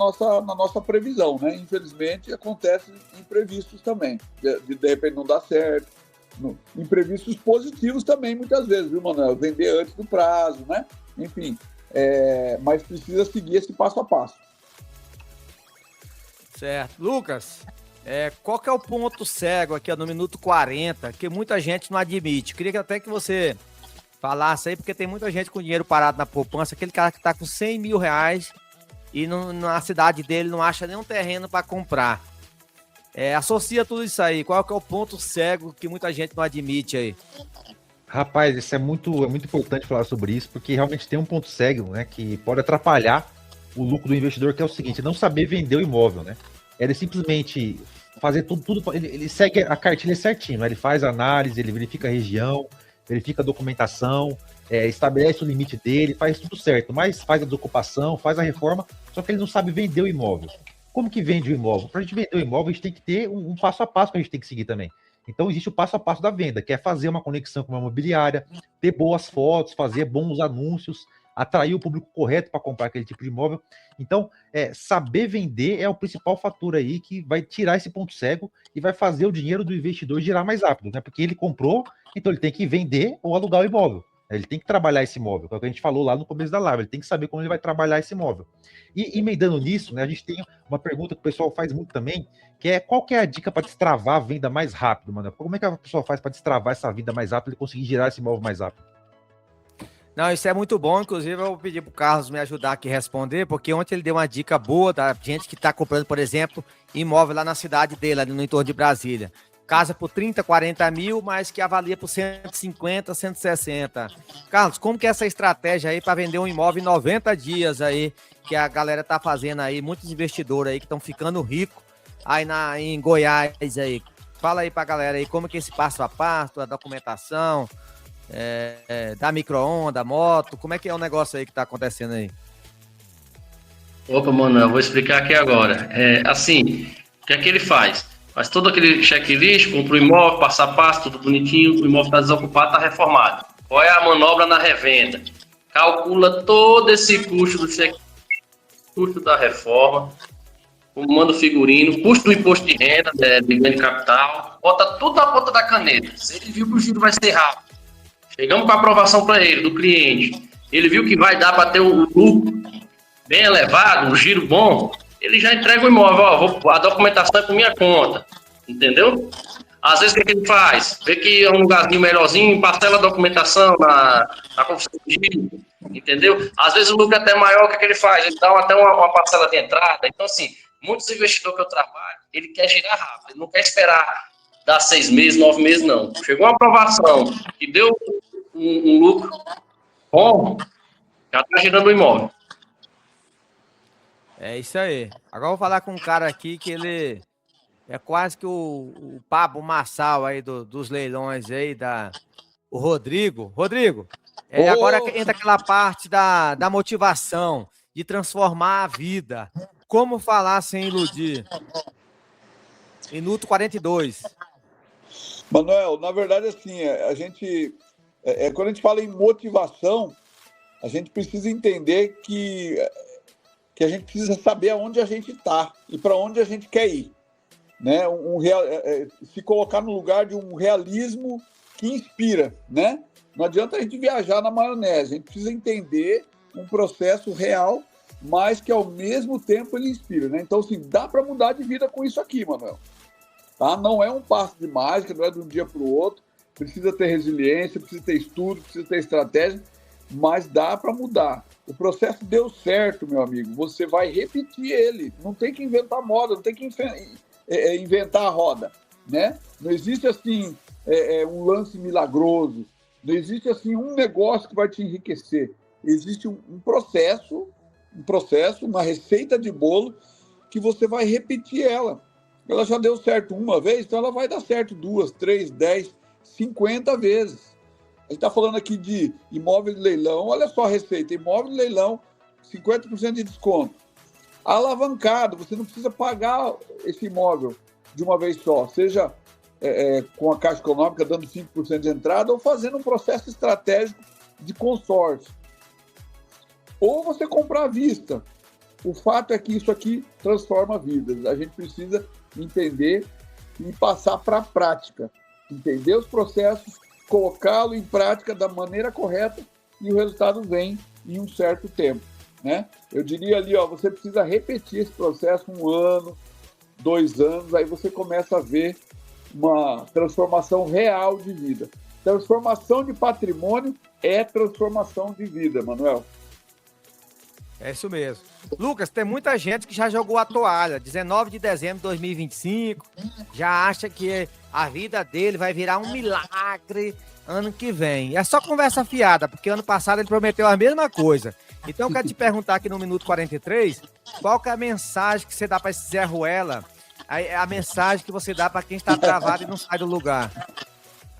nossa previsão, né? Infelizmente, acontece imprevistos também. De repente não dá certo. Imprevistos positivos também, muitas vezes, viu, Manuel? Vender antes do prazo, né? Enfim, mas precisa seguir esse passo a passo. Certo. Lucas, qual que é o ponto cego aqui no minuto 40, que muita gente não admite? Queria até que você falasse aí, porque tem muita gente com dinheiro parado na poupança, aquele cara que está com 100 mil reais e na cidade dele não acha nenhum terreno para comprar. Associa tudo isso aí. Qual que é o ponto cego que muita gente não admite aí? Rapaz, isso é muito importante falar sobre isso, porque realmente tem um ponto cego, né, que pode atrapalhar o lucro do investidor, que é o seguinte, não saber vender o imóvel, né? Ele simplesmente fazer tudo ele segue a cartilha certinho, né? Ele faz análise, ele verifica a região, verifica a documentação, estabelece o limite dele, faz tudo certo, mas faz a desocupação, faz a reforma, só que ele não sabe vender o imóvel. Como que vende o imóvel? Para a gente vender o imóvel, a gente tem que ter um passo a passo que a gente tem que seguir também. Então, existe o passo a passo da venda, que é fazer uma conexão com uma imobiliária, ter boas fotos, fazer bons anúncios, atrair o público correto para comprar aquele tipo de imóvel. Então, saber vender é o principal fator aí que vai tirar esse ponto cego e vai fazer o dinheiro do investidor girar mais rápido, né? Porque ele comprou, então ele tem que vender ou alugar o imóvel. Ele tem que trabalhar esse imóvel, que é o que a gente falou lá no começo da live, ele tem que saber como ele vai trabalhar esse imóvel. E emendando nisso, né, a gente tem uma pergunta que o pessoal faz muito também, que é qual que é a dica para destravar a venda mais rápido, mano? Como é que a pessoa faz para destravar essa venda mais rápido e conseguir girar esse imóvel mais rápido? Não, isso é muito bom. Inclusive, eu vou pedir para o Carlos me ajudar aqui a responder, porque ontem ele deu uma dica boa da gente que está comprando, por exemplo, imóvel lá na cidade dele, ali no entorno de Brasília. Casa por 30, 40 mil, mas que avalia por 150, 160. Carlos, como que é essa estratégia aí para vender um imóvel em 90 dias aí, que a galera tá fazendo aí, muitos investidores aí que estão ficando ricos aí em Goiás aí. Fala aí para a galera aí como que é esse passo a passo, a documentação, da micro-onda, moto, como é que é o negócio aí que tá acontecendo aí? Opa, mano, eu vou explicar aqui agora. Assim, o que é que ele faz? Faz todo aquele checklist, compra o imóvel, passo a passo, tudo bonitinho, o imóvel está desocupado, está reformado. Qual é a manobra na revenda? Calcula todo esse custo do checklist, custo da reforma, manda o figurino, custo do imposto de renda, de ganho de capital, bota tudo na ponta da caneta. Se ele viu que o giro vai ser rápido, chegamos com a aprovação para ele, do cliente, ele viu que vai dar para ter o lucro bem elevado, um giro bom, ele já entrega o imóvel, a documentação é por minha conta, entendeu? Às vezes o que ele faz? Vê que é um lugarzinho melhorzinho, parcela a documentação na confusão de giro, entendeu? Às vezes o lucro é até maior, o que ele faz? Ele dá até uma parcela de entrada. Então, assim, muitos investidores que eu trabalho, ele quer girar rápido, ele não quer esperar dar 6 meses, 9 meses, não. Chegou uma aprovação que deu um lucro bom, já está girando o imóvel. É isso aí. Agora eu vou falar com um cara aqui que ele é quase que o Pablo Marçal aí dos leilões aí, o Rodrigo. Rodrigo, agora entra aquela parte da motivação, de transformar a vida. Como falar sem iludir? Minuto 42. Manuel, na verdade, assim, a gente, quando a gente fala em motivação, a gente precisa entender que a gente precisa saber aonde a gente está e para onde a gente quer ir, né? Se colocar no lugar de um realismo que inspira, né? Não adianta a gente viajar na maionese, a gente precisa entender um processo real, mas que ao mesmo tempo ele inspira, né? Então, assim, dá para mudar de vida com isso aqui, Manuel. Tá? Não é um passo de mágica, não é de um dia para o outro, precisa ter resiliência, precisa ter estudo, precisa ter estratégia, mas dá para mudar. O processo deu certo, meu amigo. Você vai repetir ele. Não tem que inventar moda, não tem que inventar a roda, né? Não existe assim um lance milagroso. Não existe assim um negócio que vai te enriquecer. Existe um processo, uma receita de bolo que você vai repetir ela. Ela já deu certo uma vez, então ela vai dar certo 2, 3, 10, 50 vezes. A gente está falando aqui de imóvel de leilão. Olha só a receita. Imóvel de leilão, 50% de desconto. Alavancado, você não precisa pagar esse imóvel de uma vez só. Seja com a Caixa Econômica dando 5% de entrada ou fazendo um processo estratégico de consórcio. Ou você comprar à vista. O fato é que isso aqui transforma vidas. A gente precisa entender e passar para a prática. Entender os processos, colocá-lo em prática da maneira correta e o resultado vem em um certo tempo, né? Eu diria ali, você precisa repetir esse processo 1 ano, 2 anos, aí você começa a ver uma transformação real de vida. Transformação de patrimônio é transformação de vida, Manuel. É isso mesmo. Lucas, tem muita gente que já jogou a toalha. 19 de dezembro de 2025, já acha que a vida dele vai virar um milagre ano que vem. É só conversa fiada, porque ano passado ele prometeu a mesma coisa. Então eu quero te perguntar aqui no minuto 43, qual que é a mensagem que você dá para esse Zé Ruela? A mensagem que você dá para quem está travado e não sai do lugar.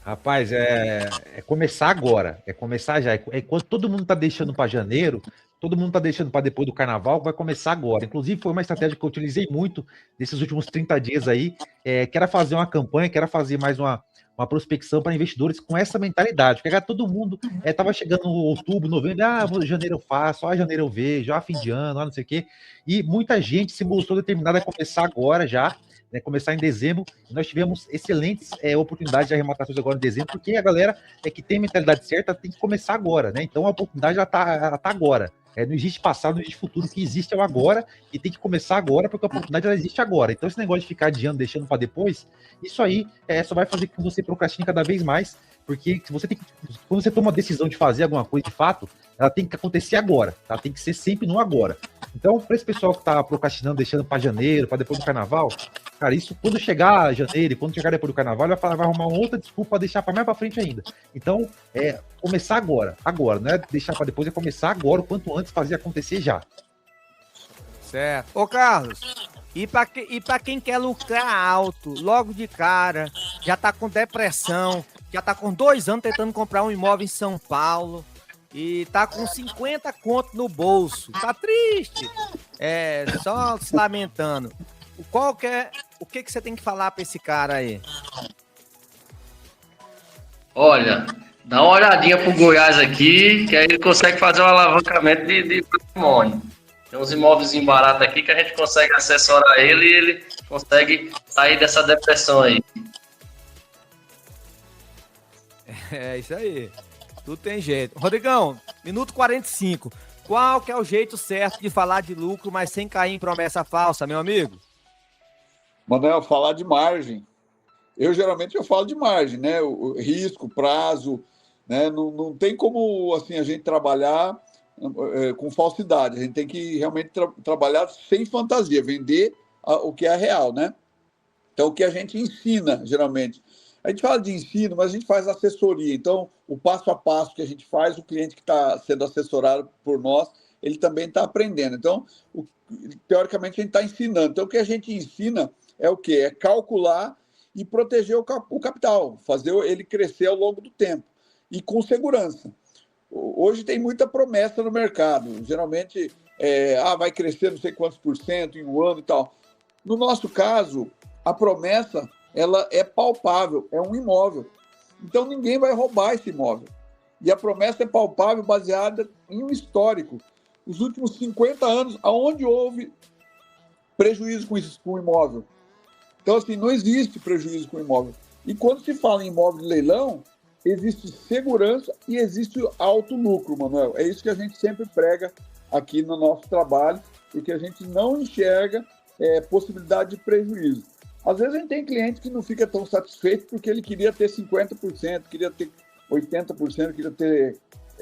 Rapaz, é começar agora, é começar já. Enquanto todo mundo tá deixando para janeiro, todo mundo tá deixando para depois do carnaval, vai começar agora. Inclusive, foi uma estratégia que eu utilizei muito nesses últimos 30 dias aí, que era fazer uma campanha, que era fazer mais uma prospecção para investidores com essa mentalidade. Porque todo mundo estava chegando no outubro, novembro, janeiro eu faço, janeiro eu vejo, fim de ano, não sei o quê. E muita gente se mostrou determinada a começar agora já, né, começar em dezembro. Nós tivemos excelentes oportunidades de arrematações agora em dezembro, porque a galera que tem mentalidade certa tem que começar agora, né? Então a oportunidade já tá agora. Não existe passado, não existe futuro, o que existe é o agora e tem que começar agora, porque a oportunidade ela existe agora. Então, esse negócio de ficar adiando, deixando para depois, isso aí só vai fazer com que você procrastine cada vez mais. Porque você tem que, quando você toma a decisão de fazer alguma coisa de fato, ela tem que acontecer agora, ela tem que ser sempre no agora. Então, para esse pessoal que tá procrastinando, deixando para janeiro, para depois do carnaval, cara, isso quando chegar janeiro e quando chegar depois do carnaval, ele vai arrumar uma outra desculpa para deixar para mais para frente ainda. Então, começar agora, não é deixar para depois, é começar agora, o quanto antes, fazer acontecer já. Certo. Ô, Carlos, e para quem quer lucrar alto, logo de cara, já tá com depressão, já tá com 2 anos tentando comprar um imóvel em São Paulo e tá com 50 conto no bolso, tá triste, só se lamentando. O que você tem que falar para esse cara aí? Olha, dá uma olhadinha pro Goiás aqui, que aí ele consegue fazer um alavancamento de patrimônio. Tem uns imóveis em barato aqui que a gente consegue assessorar ele e ele consegue sair dessa depressão aí. É isso aí. Tudo tem jeito. Rodrigão, minuto 45. Qual que é o jeito certo de falar de lucro, mas sem cair em promessa falsa, meu amigo? Manuel, falar de margem. Geralmente eu falo de margem, né? O risco, prazo, né? Não tem como assim a gente trabalhar com falsidade. A gente tem que realmente trabalhar sem fantasia, vender o que é real, né? Então, o que a gente ensina, geralmente. A gente fala de ensino, mas a gente faz assessoria. Então, o passo a passo que a gente faz, o cliente que está sendo assessorado por nós, ele também está aprendendo. Então, teoricamente, a gente está ensinando. Então, o que a gente ensina é o quê? É calcular e proteger o capital, fazer ele crescer ao longo do tempo e com segurança. Hoje tem muita promessa no mercado. Geralmente, vai crescer não sei quantos por cento em um ano e tal. No nosso caso, a promessa ela é palpável, é um imóvel. Então, ninguém vai roubar esse imóvel. E a promessa é palpável, baseada em um histórico. Os últimos 50 anos, aonde houve prejuízo com o imóvel? Então, assim, não existe prejuízo com o imóvel. E quando se fala em imóvel de leilão, existe segurança e existe alto lucro, Manuel. É isso que a gente sempre prega aqui no nosso trabalho, porque a gente não enxerga possibilidade de prejuízo. Às vezes a gente tem cliente que não fica tão satisfeito porque ele queria ter 50%, queria ter 80%, queria ter,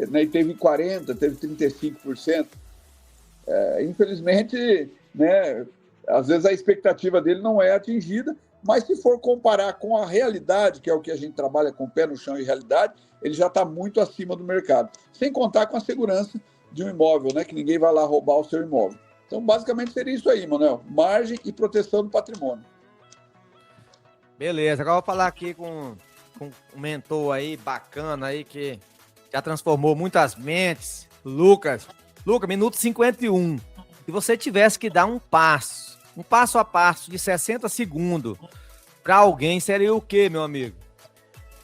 né, e teve 40%, teve 35%. Infelizmente, né, às vezes a expectativa dele não é atingida, mas se for comparar com a realidade, que é o que a gente trabalha com pé no chão e realidade, ele já está muito acima do mercado. Sem contar com a segurança de um imóvel, né, que ninguém vai lá roubar o seu imóvel. Então, basicamente, seria isso aí, Manuel. Margem e proteção do patrimônio. Beleza, agora eu vou falar aqui com um mentor aí, bacana aí, que já transformou muitas mentes. Lucas, minuto 51. Se você tivesse que dar um passo a passo de 60 segundos para alguém, seria o quê, meu amigo?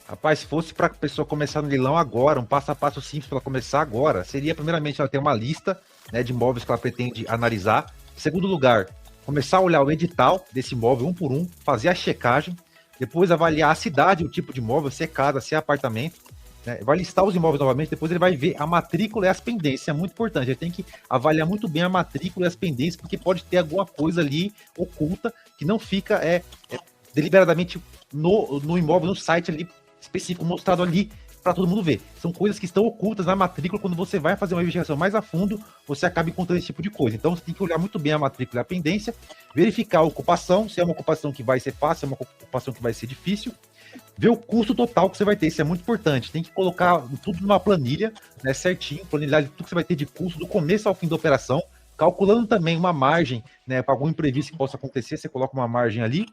Rapaz, se fosse para a pessoa começar no leilão agora, um passo a passo simples para ela começar agora, seria primeiramente ela ter uma lista, né, de imóveis que ela pretende analisar. Em segundo lugar, começar a olhar o edital desse imóvel um por um, fazer a checagem, depois avaliar a cidade, o tipo de imóvel, se é casa, se é apartamento, né? Vai listar os imóveis novamente, depois ele vai ver a matrícula e as pendências, é muito importante, ele tem que avaliar muito bem a matrícula e as pendências, porque pode ter alguma coisa ali oculta que não fica deliberadamente no imóvel, no site ali específico, mostrado ali para todo mundo ver. São coisas que estão ocultas na matrícula. Quando você vai fazer uma investigação mais a fundo, você acaba encontrando esse tipo de coisa. Então você tem que olhar muito bem a matrícula e a pendência, verificar a ocupação, se é uma ocupação que vai ser fácil, se é uma ocupação que vai ser difícil, ver o custo total que você vai ter, isso é muito importante. Tem que colocar tudo numa planilha, né, certinho, planilhar tudo que você vai ter de custo do começo ao fim da operação, calculando também uma margem, né, para algum imprevisto que possa acontecer, você coloca uma margem ali,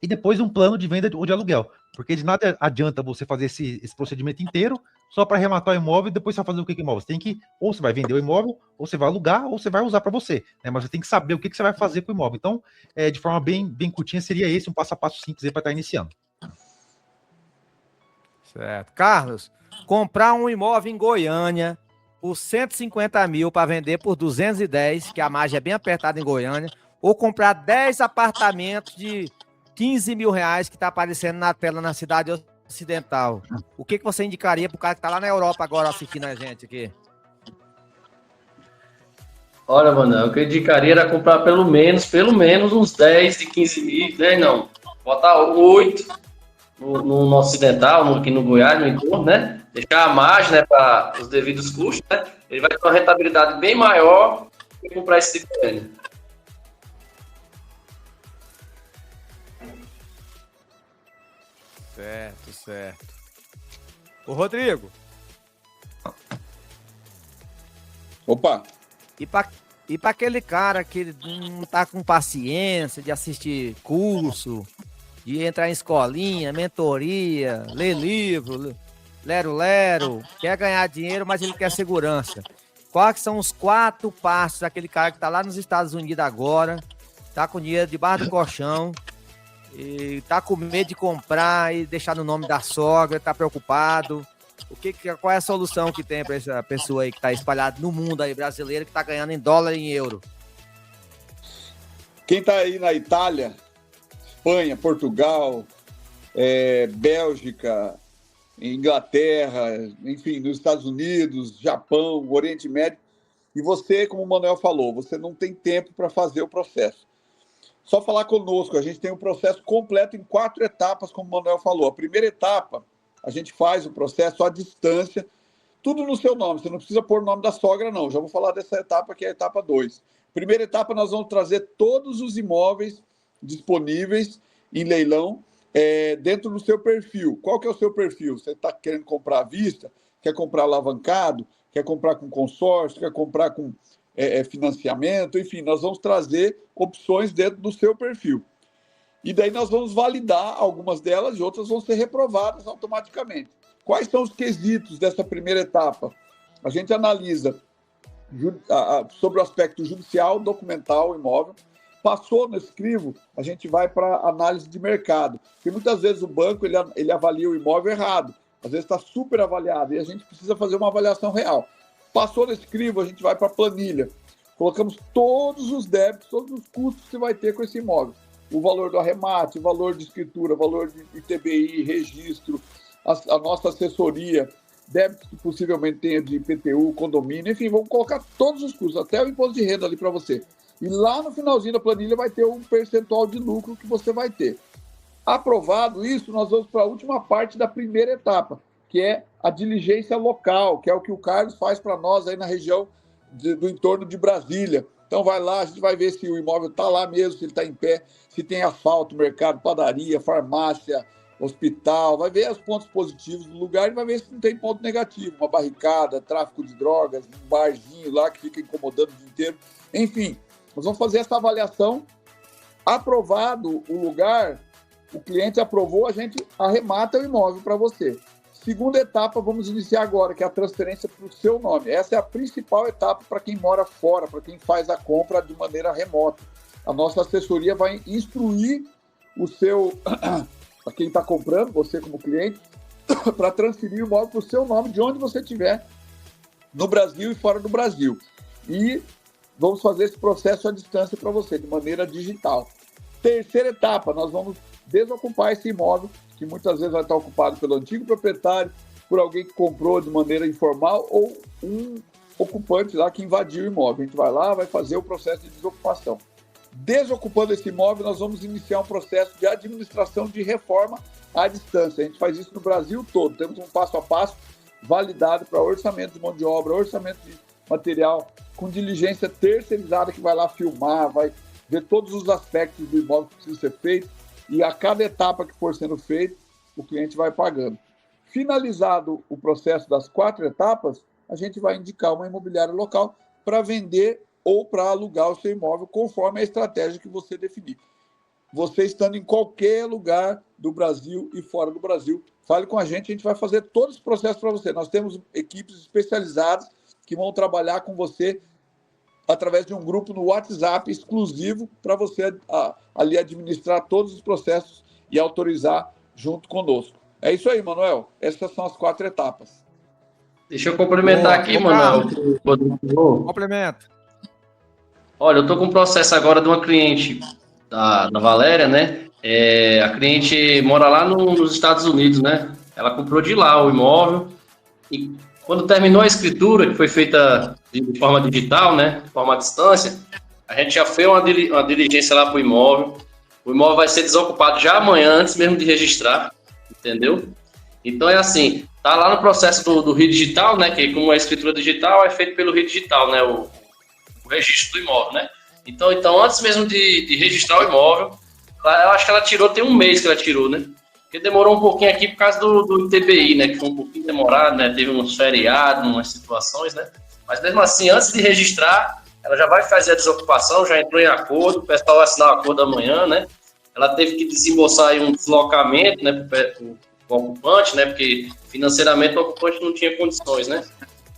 e depois um plano de venda ou de aluguel, porque de nada adianta você fazer esse procedimento inteiro só para arrematar o imóvel e depois você vai fazer o que com o imóvel. Você tem que, ou você vai vender o imóvel, ou você vai alugar, ou você vai usar para você, né? Mas você tem que saber o que você vai fazer com o imóvel. Então, de forma bem curtinha, seria esse um passo a passo simples para estar iniciando. Certo. Carlos, comprar um imóvel em Goiânia por 150 mil para vender por 210, que a margem é bem apertada em Goiânia, ou comprar 10 apartamentos de 15 mil reais que está aparecendo na tela na cidade ocidental. O que você indicaria para o cara que está lá na Europa agora assistindo a gente aqui? Olha, mano, o que eu indicaria era comprar pelo menos uns 10 de 15 mil, 10 não, botar 8 no nosso ocidental, aqui no Goiás, no entorno, né? Deixar a margem, né, para os devidos custos, né? Ele vai ter uma rentabilidade bem maior que comprar esse tipo de terreno. Certo, certo. Ô, Rodrigo. Opa! E pra aquele cara que não tá com paciência de assistir curso, de entrar em escolinha, mentoria, ler livro, lero-lero, quer ganhar dinheiro, mas ele quer segurança. Quais são os 4 passos daquele cara que tá lá nos Estados Unidos agora, tá com dinheiro debaixo do colchão, e tá com medo de comprar e deixar no nome da sogra, tá preocupado? Qual é a solução que tem para essa pessoa aí que tá espalhada no mundo aí, brasileira, que tá ganhando em dólar e em euro? Quem tá aí na Itália, Espanha, Portugal, Bélgica, Inglaterra, enfim, nos Estados Unidos, Japão, Oriente Médio, e você, como o Manuel falou, você não tem tempo para fazer o processo. Só falar conosco, a gente tem um processo completo em 4 etapas, como o Manuel falou. A primeira etapa, a gente faz o processo à distância, tudo no seu nome, você não precisa pôr o nome da sogra, não. Já vou falar dessa etapa, que é a etapa 2. Primeira etapa, nós vamos trazer todos os imóveis disponíveis em leilão dentro do seu perfil. Qual que é o seu perfil? Você está querendo comprar à vista? Quer comprar alavancado? Quer comprar com consórcio? Quer comprar com financiamento? Enfim, nós vamos trazer opções dentro do seu perfil. E daí nós vamos validar algumas delas e outras vão ser reprovadas automaticamente. Quais são os quesitos dessa primeira etapa? A gente analisa sobre o aspecto judicial, documental, imóvel. Passou nesse crivo, a gente vai para análise de mercado. Porque muitas vezes o banco ele avalia o imóvel errado. Às vezes está super avaliado e a gente precisa fazer uma avaliação real. Passou nesse crivo, a gente vai para a planilha. Colocamos todos os débitos, todos os custos que você vai ter com esse imóvel. O valor do arremate, o valor de escritura, o valor de ITBI, registro, a nossa assessoria, débitos que possivelmente tenha de IPTU, condomínio, enfim, vamos colocar todos os custos, até o imposto de renda ali para você. E lá no finalzinho da planilha vai ter um percentual de lucro que você vai ter. Aprovado isso, nós vamos para a última parte da primeira etapa, que é a diligência local, que é o que o Carlos faz para nós aí na região do entorno de Brasília. Então vai lá, a gente vai ver se o imóvel está lá mesmo, se ele está em pé, se tem asfalto, mercado, padaria, farmácia, hospital, vai ver os pontos positivos do lugar e vai ver se não tem ponto negativo, uma barricada, tráfico de drogas, um barzinho lá que fica incomodando o dia inteiro. Enfim, nós vamos fazer essa avaliação. Aprovado o lugar, o cliente aprovou, a gente arremata o imóvel para você. Segunda etapa, vamos iniciar agora, que é a transferência para o seu nome. Essa é a principal etapa para quem mora fora, para quem faz a compra de maneira remota. A nossa assessoria vai instruir a quem está comprando, você como cliente, para transferir o imóvel para o seu nome, de onde você estiver, no Brasil e fora do Brasil. E vamos fazer esse processo à distância para você, de maneira digital. Terceira etapa, nós vamos desocupar esse imóvel, que muitas vezes vai estar ocupado pelo antigo proprietário, por alguém que comprou de maneira informal ou um ocupante lá que invadiu o imóvel. A gente vai lá, vai fazer o processo de desocupação. Desocupando esse imóvel, nós vamos iniciar um processo de administração de reforma à distância. A gente faz isso no Brasil todo. Temos um passo a passo validado para orçamento de mão de obra, orçamento de material, com diligência terceirizada que vai lá filmar, vai ver todos os aspectos do imóvel que precisa ser feito. E a cada etapa que for sendo feita, o cliente vai pagando. Finalizado o processo das 4 etapas, a gente vai indicar uma imobiliária local para vender ou para alugar o seu imóvel, conforme a estratégia que você definir. Você estando em qualquer lugar do Brasil e fora do Brasil, fale com a gente vai fazer todo esse processo para você. Nós temos equipes especializadas que vão trabalhar com você através de um grupo no WhatsApp exclusivo para você ali administrar todos os processos e autorizar junto conosco. É isso aí, Manuel. Essas são as 4 etapas. Deixa eu complementar aqui, Manuel. Complemento. Olha, eu estou com um processo agora de uma cliente da Valéria, né? A cliente mora lá nos Estados Unidos, né? Ela comprou de lá o imóvel e quando terminou a escritura, que foi feita de forma digital, né, de forma à distância, a gente já fez uma diligência lá para o imóvel. O imóvel vai ser desocupado já amanhã, antes mesmo de registrar. entendeu? Então é assim, tá lá no processo do RI Digital, né, que como é escritura digital, é feito pelo RI Digital, né, o registro do imóvel, né? Então antes mesmo de registrar o imóvel, eu acho que ela tirou, tem um mês que ela tirou, né? Porque demorou um pouquinho aqui por causa do ITBI, né, que foi um pouquinho demorado, né, teve uns feriados, umas situações, né? Mas mesmo assim, antes de registrar, ela já vai fazer a desocupação, já entrou em acordo, o pessoal vai assinar o acordo amanhã, né? Ela teve que desembolsar aí um deslocamento, né, para o ocupante, né, porque financeiramente o ocupante não tinha condições, né?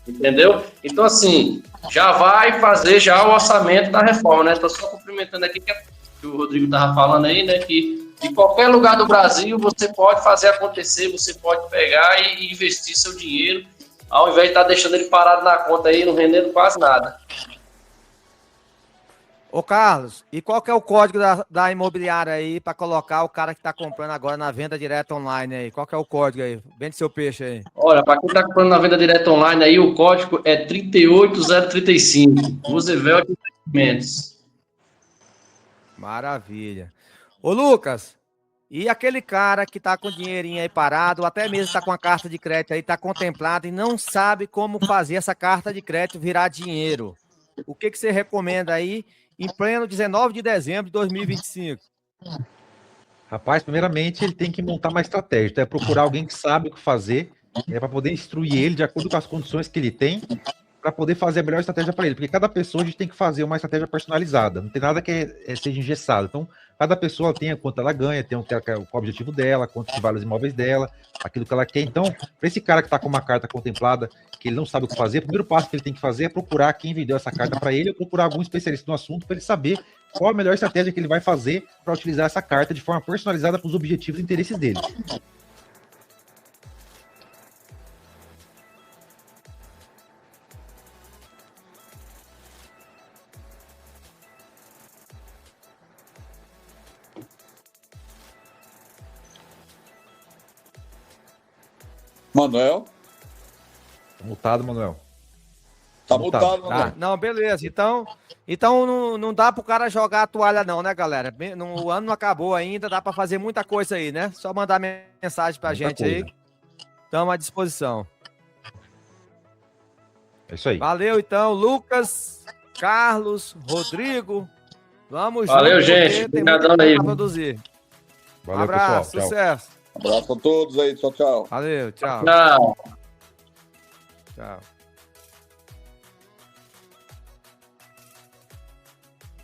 Entendeu? Então, assim, já vai fazer já o orçamento da reforma, né? Estou só cumprimentando aqui que o Rodrigo estava falando aí, né, que de qualquer lugar do Brasil você pode fazer acontecer, você pode pegar e investir seu dinheiro, ao invés de estar deixando ele parado na conta aí, não rendendo quase nada. Ô, Carlos, e qual que é o código da imobiliária aí para colocar o cara que está comprando agora na venda direta online aí? Qual que é o código aí? Vende seu peixe aí. Olha, para quem está comprando na venda direta online aí, o código é 38035, Roosevelt Investimentos. Maravilha. Ô, Lucas, e aquele cara que está com o dinheirinho aí parado, ou até mesmo está com a carta de crédito aí, está contemplado e não sabe como fazer essa carta de crédito virar dinheiro? O que você recomenda aí em pleno 19 de dezembro de 2025? Rapaz, primeiramente ele tem que montar uma estratégia, então é procurar alguém que sabe o que fazer, para poder instruir ele de acordo com as condições que ele tem, para poder fazer a melhor estratégia para ele, porque cada pessoa a gente tem que fazer uma estratégia personalizada, não tem nada que seja engessado. Então, cada pessoa tem quanto ela ganha, tem o objetivo dela, quanto que vale os imóveis dela, aquilo que ela quer. Então, para esse cara que está com uma carta contemplada, que ele não sabe o que fazer, o primeiro passo que ele tem que fazer é procurar quem vendeu essa carta para ele, ou procurar algum especialista no assunto para ele saber qual a melhor estratégia que ele vai fazer para utilizar essa carta de forma personalizada para os objetivos e interesses dele. Manuel? Mutado, Manuel. Tá mutado, Manuel. Ah, não, beleza. Então não dá pro cara jogar a toalha não, né, galera? O ano não acabou ainda, dá para fazer muita coisa aí, né? Só mandar mensagem pra gente aí. Estamos à disposição. É isso aí. Valeu, então, Lucas, Carlos, Rodrigo. Vamos junto. Valeu, gente. Obrigadão aí. Produzir. Valeu, abraço, pessoal. sucesso. Abraço a todos aí. Tchau, tchau. Valeu, tchau. Tchau. Tchau.